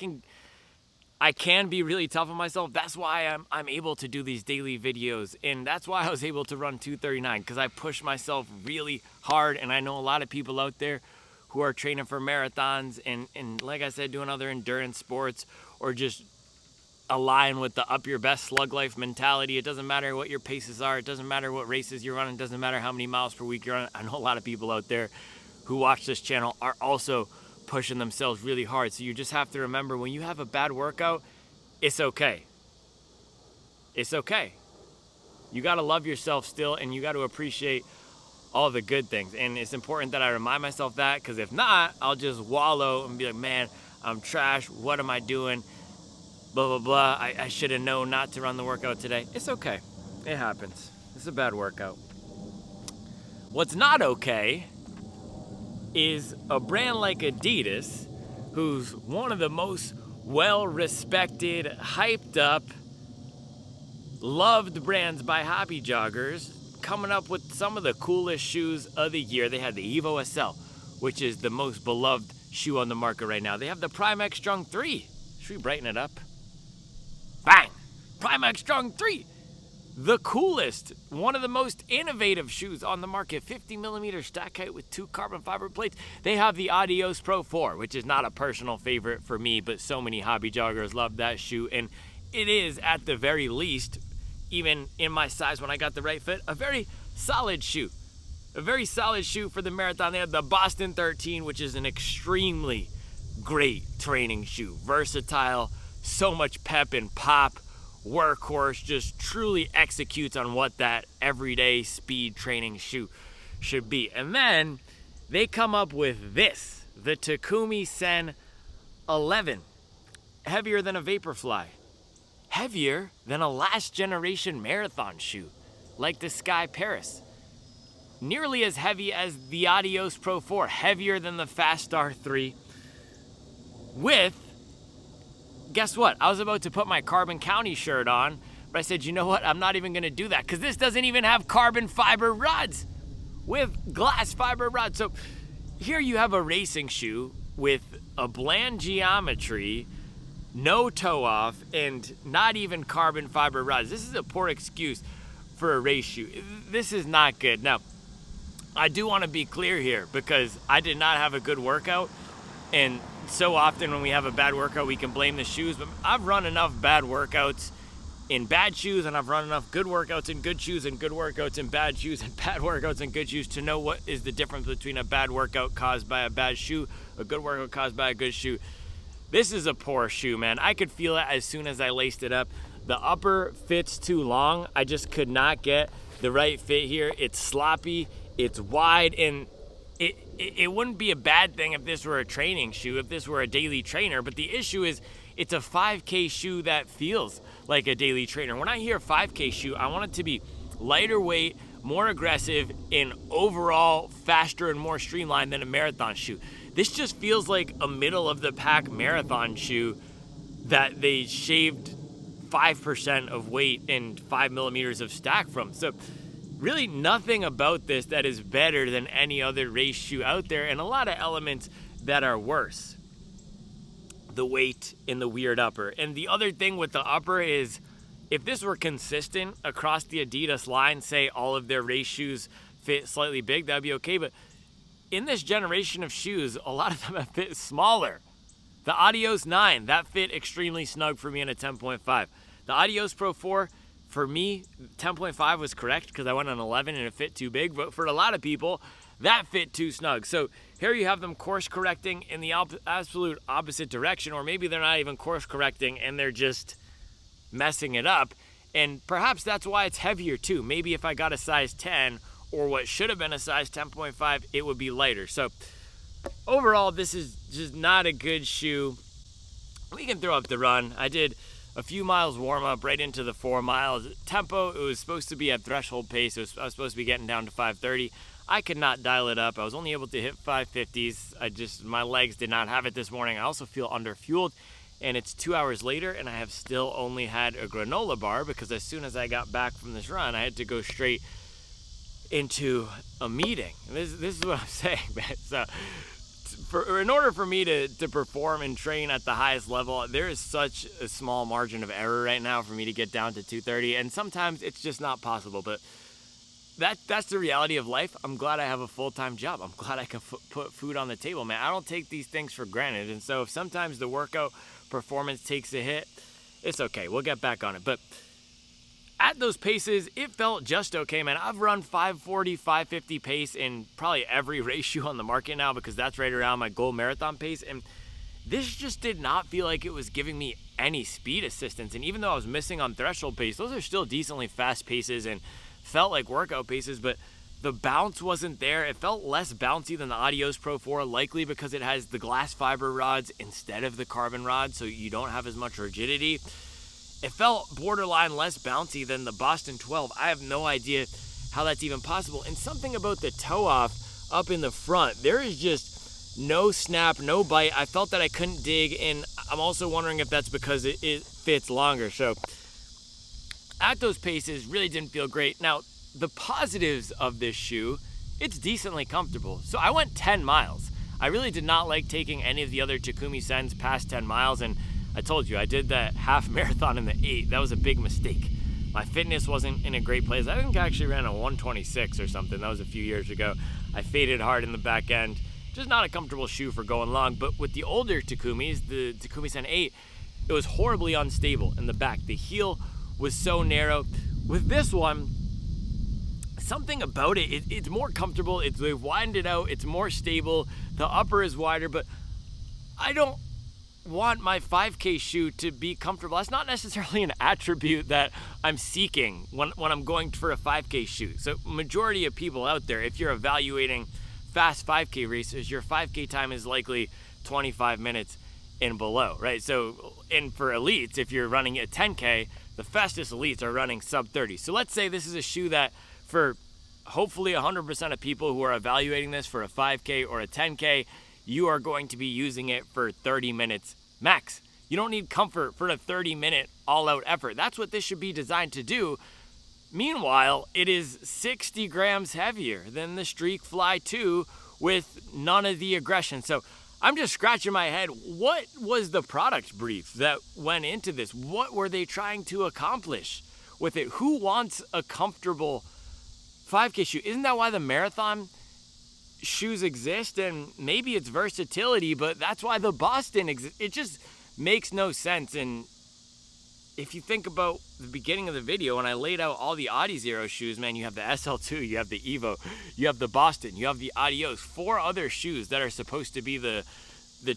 can be really tough on myself. That's why I'm able to do these daily videos, and that's why I was able to run 2:39, because I push myself really hard. And I know a lot of people out there who are training for marathons and like I said, doing other endurance sports, or just align with the up your best slug life mentality. It doesn't matter what your paces are. It doesn't matter what races you're running. It doesn't matter how many miles per week you're running. I know a lot of people out there who watch this channel are also pushing themselves really hard. So you just have to remember, when you have a bad workout, it's okay. It's okay. You got to love yourself still, and you got to appreciate all the good things. And it's important that I remind myself that, because if not, I'll just wallow and be like, man, I'm trash. What am I doing? Blah, blah, blah. I should have known not to run the workout today. It's okay. It happens. It's a bad workout. What's not okay is a brand like Adidas, who's one of the most well-respected, hyped up, loved brands by hobby joggers, coming up with some of the coolest shoes of the year. They had the Evo SL, which is the most beloved shoe on the market right now. They have the Prime X Strong 3. Should we brighten it up? Bang! Prime X Strong 3. The coolest, one of the most innovative shoes on the market. 50 millimeter stack height with 2 carbon fiber plates. They have the Adios Pro 4, which is not a personal favorite for me, but so many hobby joggers love that shoe. And it is, at the very least, even in my size when I got the right fit, a very solid shoe. A very solid shoe for the marathon. They have the Boston 13, which is an extremely great training shoe. Versatile, so much pep and pop. Workhorse, just truly executes on what that everyday speed training shoe should be. And then they come up with this, the Takumi Sen 11. Heavier than a Vaporfly. Heavier than a last generation marathon shoe, like the Sky Paris. Nearly as heavy as the Adios Pro 4, heavier than the Fast Star 3. With, guess what? I was about to put my Carbon County shirt on, but I said, you know what? I'm not even gonna do that, because this doesn't even have carbon fiber rods with glass fiber rods. So here you have a racing shoe with a bland geometry, no toe off, and not even carbon fiber rods. This is a poor excuse for a race shoe. This is not good. Now, I do want to be clear here, because I did not have a good workout, and so often when we have a bad workout, we can blame the shoes, but I've run enough bad workouts in bad shoes, and I've run enough good workouts in good shoes, and good workouts in bad shoes, and bad workouts in good shoes to know what is the difference between a bad workout caused by a bad shoe, a good workout caused by a good shoe. This is a poor shoe, man. I could feel it as soon as I laced it up. The upper fits too long. I just could not get the right fit here. It's sloppy, it's wide, and it wouldn't be a bad thing if this were a training shoe, if this were a daily trainer, but the issue is it's a 5K shoe that feels like a daily trainer. When I hear 5K shoe, I want it to be lighter weight, more aggressive, and overall faster and more streamlined than a marathon shoe. This just feels like a middle of the pack marathon shoe that they shaved 5% of weight and 5 millimeters of stack from. So really nothing about this that is better than any other race shoe out there, and a lot of elements that are worse. The weight and the weird upper. And the other thing with the upper is, if this were consistent across the Adidas line, say all of their race shoes fit slightly big, that'd be okay. But in this generation of shoes, a lot of them have fit smaller. The Adios 9, that fit extremely snug for me in a 10.5. The Adios Pro 4, for me, 10.5 was correct because I went on 11 and it fit too big. But for a lot of people, that fit too snug. So here you have them course correcting in the absolute opposite direction, or maybe they're not even course correcting and they're just messing it up. And perhaps that's why it's heavier too. Maybe if I got a size 10 or what should have been a size 10.5, it would be lighter. So overall, this is just not a good shoe. We can throw up the run. I did a few miles warm up right into the 4 miles. Tempo, it was supposed to be at threshold pace. I was supposed to be getting down to 5:30. I could not dial it up. I was only able to hit 5:50s. My legs did not have it this morning. I also feel underfueled, and it's 2 hours later, and I have still only had a granola bar because as soon as I got back from this run, I had to go straight into a meeting. This is what I'm saying, man. So in order for me to perform and train at the highest level, there is such a small margin of error right now for me to get down to 230, and sometimes it's just not possible. But that's the reality of life. I'm glad I have a full-time job. I'm glad I can put food on the table, man. I don't take these things for granted, and so if sometimes the workout performance takes a hit, it's okay. We'll get back on it. But at those paces, it felt just okay, man. I've run 540, 550 pace in probably every race shoe on the market now because that's right around my goal marathon pace. And this just did not feel like it was giving me any speed assistance. And even though I was missing on threshold pace, those are still decently fast paces and felt like workout paces, but the bounce wasn't there. It felt less bouncy than the Adios Pro 4, likely because it has the glass fiber rods instead of the carbon rods, so you don't have as much rigidity. It felt borderline less bouncy than the Boston 12. I have no idea how that's even possible. And something about the toe off up in the front, there is just no snap, no bite. I felt that I couldn't dig, and I'm also wondering if that's because it fits longer. So at those paces, really didn't feel great. Now, the positives of this shoe, it's decently comfortable. So I went 10 miles. I really did not like taking any of the other Takumi Sens past 10 miles, and I told you, I did that half marathon in the 8. That was a big mistake. My fitness wasn't in a great place. I think I actually ran a 126 or something. That was a few years ago. I faded hard in the back end. Just not a comfortable shoe for going long. But with the older Takumis, the Takumi Sen 8, it was horribly unstable in the back. The heel was so narrow. With this one, something about it's more comfortable. They've widened it out. It's more stable. The upper is wider, but I don't want my 5K shoe to be comfortable. That's not necessarily an attribute that I'm seeking when I'm going for a 5K shoe. So majority of people out there, if you're evaluating fast 5K races, your 5K time is likely 25 minutes and below, right? So, and for elites, if you're running a 10K, the fastest elites are running sub 30. So let's say this is a shoe that for hopefully 100% of people who are evaluating this for a 5K or a 10K, you are going to be using it for 30 minutes max. You don't need comfort for a 30-minute all-out effort. That's what this should be designed to do. Meanwhile, it is 60 grams heavier than the Streakfly 2 with none of the aggression. So I'm just scratching my head. What was the product brief that went into this? What were they trying to accomplish with it? Who wants a comfortable 5K shoe? Isn't that why the marathon shoes exist? And maybe it's versatility, but that's why the Boston exists. It just makes no sense. And if you think about the beginning of the video when I laid out all the Adizero shoes, man, you have the SL2, you have the Evo, you have the Boston, you have the Adios, 4 other shoes that are supposed to be the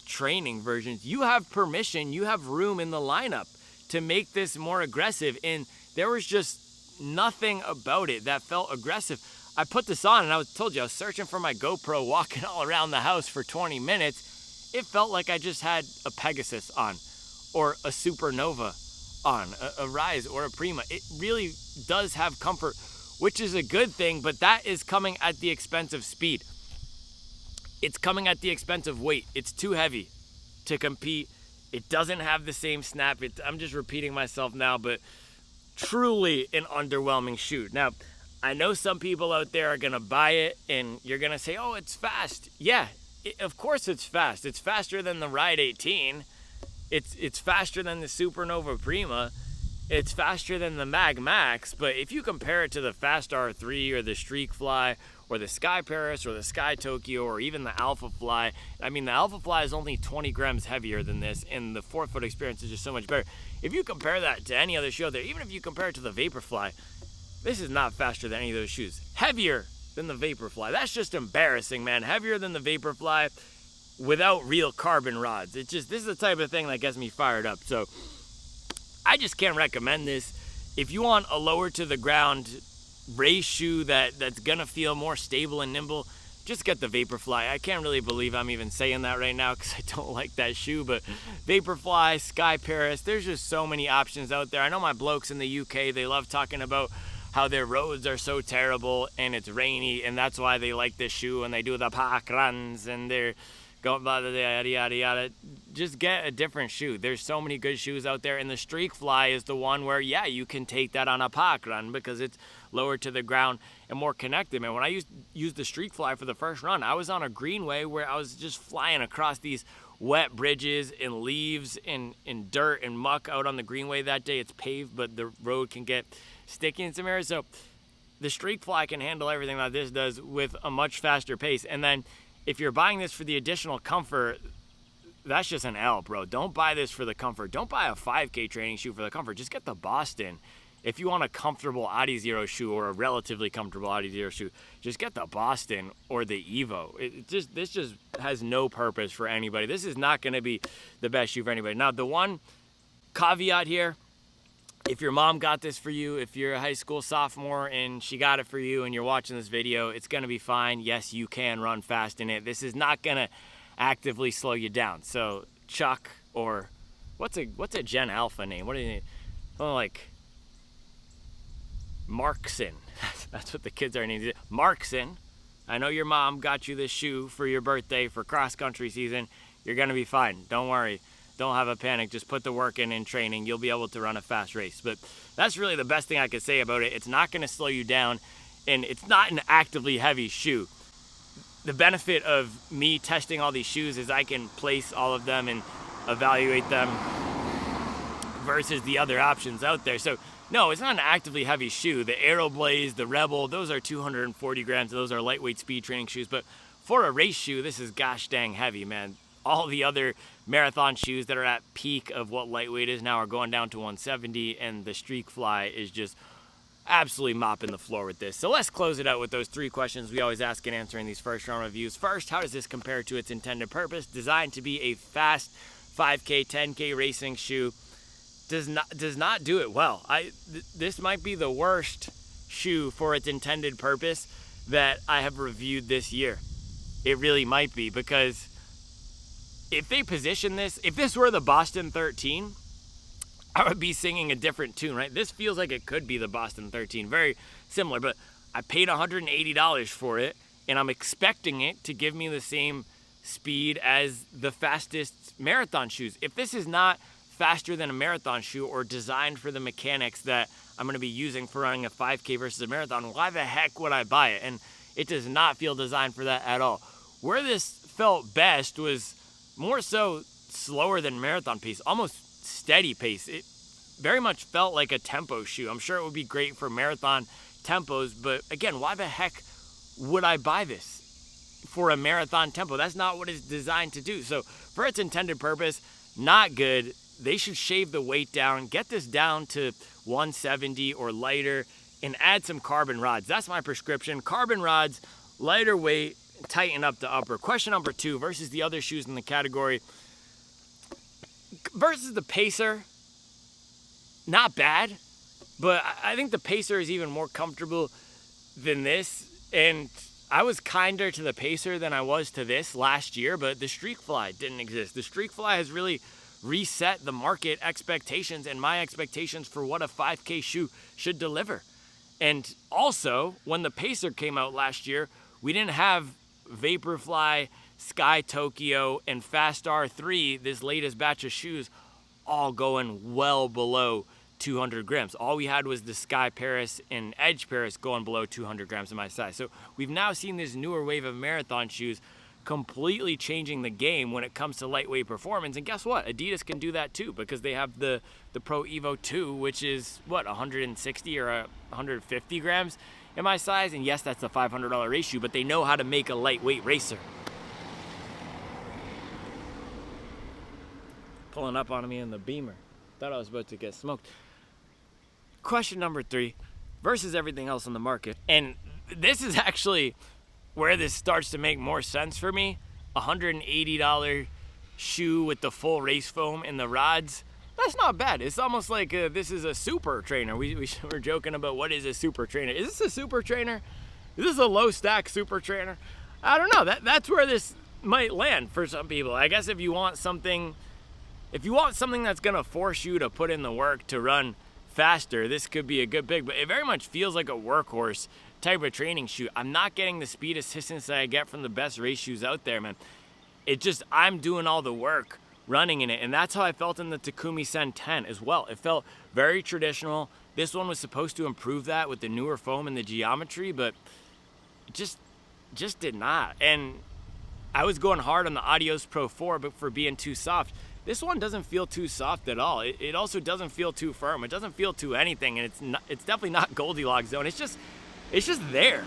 training versions. You have permission, you have room in the lineup to make this more aggressive, and there was just nothing about it that felt aggressive. I put this on and I told you I was searching for my GoPro, walking all around the house for 20 minutes. It felt like I just had a Pegasus on or a Supernova on, a Rise or a Prima. It really does have comfort, which is a good thing, but that is coming at the expense of speed. It's coming at the expense of weight. It's too heavy to compete. It doesn't have the same snap. I'm just repeating myself now, but truly an underwhelming shoe. Now, I know some people out there are going to buy it and you're going to say, oh, it's fast. Yeah, of course it's fast. It's faster than the Ride 18. It's faster than the Supernova Prima. It's faster than the Mag Max. But if you compare it to the Fast R3 or the Streakfly or the Sky Paris or the Sky Tokyo or even the Alpha Fly, I mean, the Alpha Fly is only 20 grams heavier than this, and the forefoot experience is just so much better. If you compare that to any other shoe out there, even if you compare it to the Vaporfly, this is not faster than any of those shoes. Heavier than the Vaporfly. That's just embarrassing, man. Heavier than the Vaporfly without real carbon rods. This is the type of thing that gets me fired up. So I just can't recommend this. If you want a lower to the ground race shoe that's gonna feel more stable and nimble, just get the Vaporfly. I can't really believe I'm even saying that right now because I don't like that shoe, but Vaporfly, Sky Paris, there's just so many options out there. I know my blokes in the UK, they love talking about how their roads are so terrible and it's rainy, and that's why they like this shoe, and they do the park runs and they're going blah, blah, blah, yada, yada, yada. Just get a different shoe. There's so many good shoes out there, and the Streakfly is the one where, yeah, you can take that on a park run because it's lower to the ground and more connected. Man, when I used the Streakfly for the first run, I was on a greenway where I was just flying across these wet bridges and leaves and dirt and muck out on the greenway that day. It's paved, but the road can get sticky in some areas. So the Streakfly can handle everything that this does with a much faster pace. And then if you're buying this for the additional comfort, that's just an L, bro. Don't buy this for the comfort. Don't buy a 5K training shoe for the comfort. Just get the Boston. If you want a comfortable Adizero shoe or a relatively comfortable Adizero shoe, just get the Boston or the Evo. This just has no purpose for anybody. This is not going to be the best shoe for anybody. Now, the one caveat here, if your mom got this for you, if you're a high school sophomore and she got it for you and you're watching this video, it's going to be fine. Yes, you can run fast in it. This is not going to actively slow you down. So Chuck, or what's a Gen Alpha name? What do you need? Oh, like Markson. That's what the kids are named. Markson, I know your mom got you this shoe for your birthday for cross-country season. You're going to be fine. Don't worry. Don't have a panic. Just put the work in training. You'll be able to run a fast race. But that's really the best thing I could say about it. It's not going to slow you down, and it's not an actively heavy shoe. The benefit of me testing all these shoes is I can place all of them and evaluate them versus the other options out there. So no, it's not an actively heavy shoe. The Aeroblaze, the Rebel, those are 240 grams. Those are lightweight speed training shoes. But for a race shoe, this is gosh dang heavy, man. All the other marathon shoes that are at peak of what lightweight is now are going down to 170, and the Streakfly is just absolutely mopping the floor with this. So let's close it out with those 3 questions we always ask and answer in these first round reviews. First, how does this compare to its intended purpose? Designed to be a fast 5K, 10K racing shoe. Does not do it well. This might be the worst shoe for its intended purpose that I have reviewed this year. It really might be, because if they position this, if this were the Boston 13, I would be singing a different tune, right? This feels like it could be the Boston 13, very similar, but I paid $180 for it, and I'm expecting it to give me the same speed as the fastest marathon shoes. If this is not faster than a marathon shoe or designed for the mechanics that I'm going to be using for running a 5K versus a marathon, why the heck would I buy it? And it does not feel designed for that at all. Where this felt best was more so slower than marathon pace, almost steady pace. It very much felt like a tempo shoe. I'm sure it would be great for marathon tempos, but again, why the heck would I buy this for a marathon tempo? That's not what it's designed to do. So for its intended purpose, not good. They should shave the weight down, get this down to 170 or lighter, and add some carbon rods. That's my prescription. Carbon rods, lighter weight, tighten up the upper. Question number 2, versus the other shoes in the category. Versus the Pacer, not bad, but I think the Pacer is even more comfortable than this. And I was kinder to the Pacer than I was to this last year, but the Streakfly didn't exist. The Streakfly has really reset the market expectations and my expectations for what a 5K shoe should deliver. And also, when the Pacer came out last year, we didn't have Vaporfly, Sky Tokyo, and Fast R3, this latest batch of shoes, all going well below 200 grams. All we had was the Sky Paris and Edge Paris going below 200 grams in my size. So we've now seen this newer wave of marathon shoes completely changing the game when it comes to lightweight performance. And guess what? Adidas can do that too, because they have the Pro Evo 2, which is what, 160 or 150 grams in my size. And yes, that's a $500 race shoe, but they know how to make a lightweight racer. Pulling up on me in the Beamer. Thought I was about to get smoked. Question number 3, versus everything else on the market. And this is actually where this starts to make more sense for me. $180 shoe with the full race foam and the rods. That's not bad. It's almost like this is a super trainer. We were joking about what is a super trainer. Is this a super trainer? Is this a low stack super trainer? I don't know. That's where this might land for some people. I guess if you want something that's gonna force you to put in the work to run faster, this could be a good pick. But it very much feels like a workhorse type of training shoe. I'm not getting the speed assistance that I get from the best race shoes out there, man. I'm doing all the work running in it, and that's how I felt in the Takumi Sen 10 as well. It felt very traditional. This one was supposed to improve that with the newer foam and the geometry, but it just did not. And I was going hard on the Adios Pro 4, but for being too soft. This one doesn't feel too soft at all. It also doesn't feel too firm. It doesn't feel too anything, and it's definitely not Goldilocks zone. It's just there.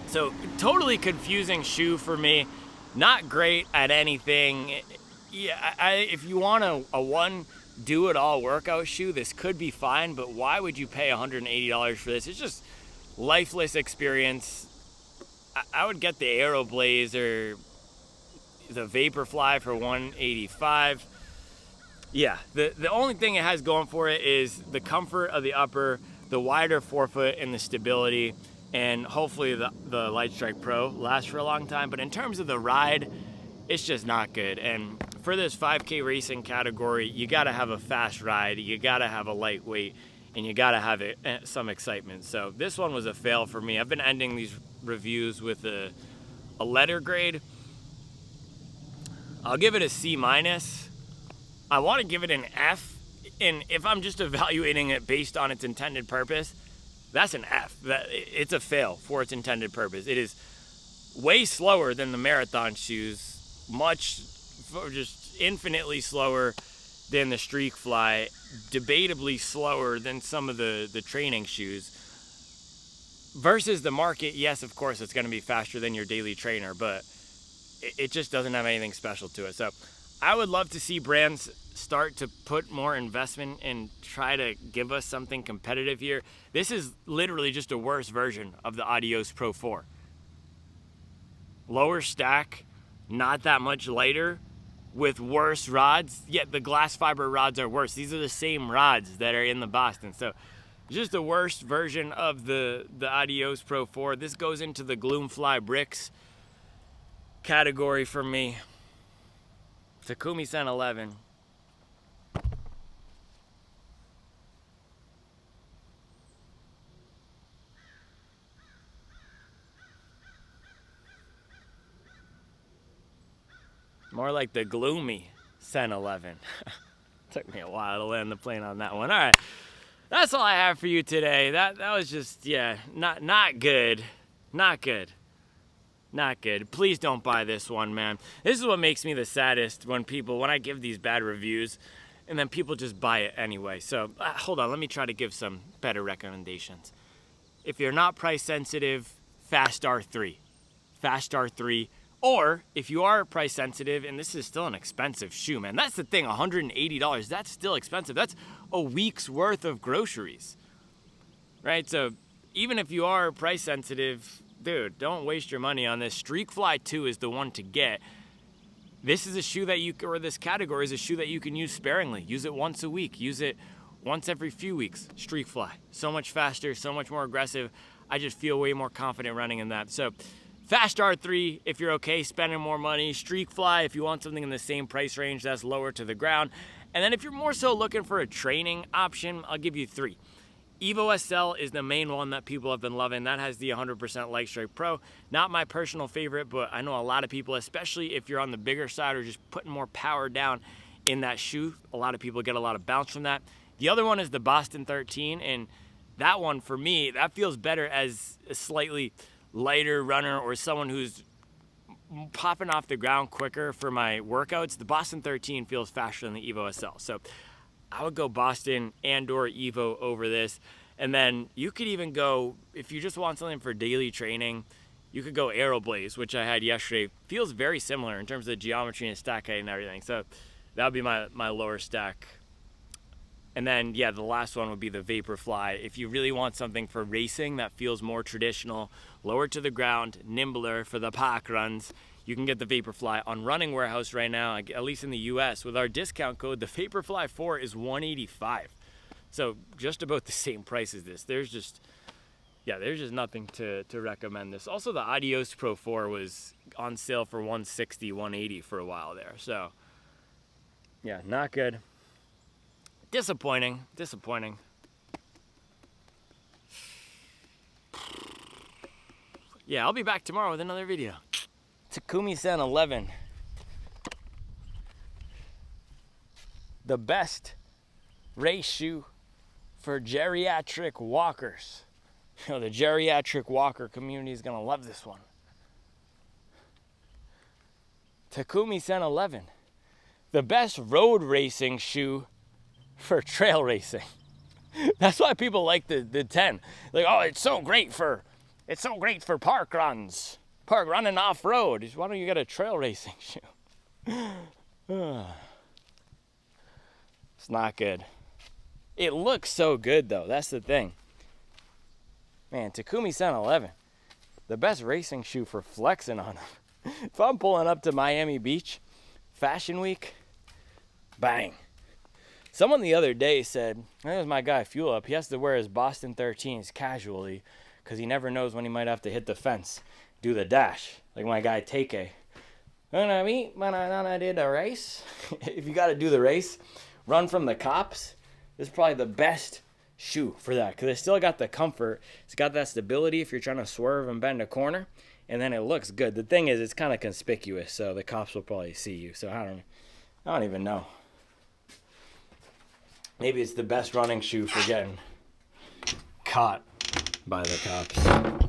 So totally confusing shoe for me. Not great at anything. Yeah, if you want a one do-it-all workout shoe, this could be fine, but why would you pay $180 for this? It's just lifeless experience. I would get the Aeroblaze or the Vaporfly for $185. Yeah, the only thing it has going for it is the comfort of the upper, the wider forefoot, and the stability. And hopefully the Light Strike Pro lasts for a long time. But in terms of the ride, it's just not good. And for this 5K racing category, you got to have a fast ride, you got to have a lightweight, and you got to have some excitement. So this one was a fail for me. I've been ending these reviews with a letter grade. I'll give it a C-. I want to give it an F. And if I'm just evaluating it based on its intended purpose, that's an F. It's a fail for its intended purpose. It is way slower than the marathon shoes, just infinitely slower than the Streakfly, debatably slower than some of the training shoes. Versus the market, yes, of course, it's going to be faster than your daily trainer, but it just doesn't have anything special to it. So I would love to see brands start to put more investment and try to give us something competitive here. This is literally just a worse version of the Adios Pro 4. Lower stack, not that much lighter, with worse rods, yet the glass fiber rods are worse. These are the same rods that are in the Boston. So just a worse version of the Adios Pro 4. This goes into the Gloomfly bricks category for me. Takumi Sen 11. More like the gloomy Sen 11. Took me a while to land the plane on that one. All right, that's all I have for you today. That was just, not good. Not good. Not good. Please don't buy this one, man. This is what makes me the saddest when I give these bad reviews and then people just buy it anyway. So hold on, let me try to give some better recommendations. If you're not price sensitive, Fast R3. Fast R3. Or if you are price sensitive, and this is still an expensive shoe, man. That's the thing, $180. That's still expensive. That's a week's worth of groceries, right? So even if you are price sensitive, dude, don't waste your money on this. Streakfly 2 is the one to get. This is a shoe this category is a shoe that you can use sparingly. Use it once a week. Use it once every few weeks. Streakfly. So much faster, so much more aggressive. I just feel way more confident running in that. So Fast R3 if you're okay spending more money. Streakfly if you want something in the same price range that's lower to the ground. And then if you're more so looking for a training option, I'll give you 3. Evo SL is the main one that people have been loving. That has the 100% Light Strike Pro. Not my personal favorite, but I know a lot of people, especially if you're on the bigger side or just putting more power down in that shoe, a lot of people get a lot of bounce from that. The other one is the Boston 13, and that one, for me, that feels better as a slightly lighter runner or someone who's popping off the ground quicker for my workouts. The Boston 13 feels faster than the Evo SL. So I would go Boston and or Evo over this. And then you could even go, if you just want something for daily training, you could go Aeroblaze, which I had yesterday. Feels very similar in terms of the geometry and stack height and everything. So that would be my lower stack. And then, the last one would be the Vaporfly. If you really want something for racing that feels more traditional, lower to the ground, nimbler for the park runs, you can get the Vaporfly on Running Warehouse right now, at least in the US. With our discount code, the Vaporfly 4 is $185. So just about the same price as this. There's just yeah, there's just nothing to recommend this. Also, the Adios Pro 4 was on sale for $160, $180 for a while there. So, yeah, not good. Disappointing. Yeah, I'll be back tomorrow with another video. Takumi Sen 11. The best race shoe for geriatric walkers. You know, the geriatric walker community is going to love this one. Takumi Sen 11. The best road racing shoe for trail racing. That's why people like the 10. Like, oh, it's so great for park runs. Park running off road. Why don't you get a trail racing shoe? It's not good. It looks so good though. That's the thing. Man, Takumi Sen 11. The best racing shoe for flexing on them. If I'm pulling up to Miami Beach, Fashion Week, bang. Someone the other day said, that was my guy Fuel Up, he has to wear his Boston 13s casually because he never knows when he might have to hit the fence, do the dash, like my guy Take. When I did a race, if you got to do the race, run from the cops, this is probably the best shoe for that because it's still got the comfort. It's got that stability if you're trying to swerve and bend a corner, and then it looks good. The thing is, it's kind of conspicuous, so the cops will probably see you. So I don't even know. Maybe it's the best running shoe for getting caught by the cops.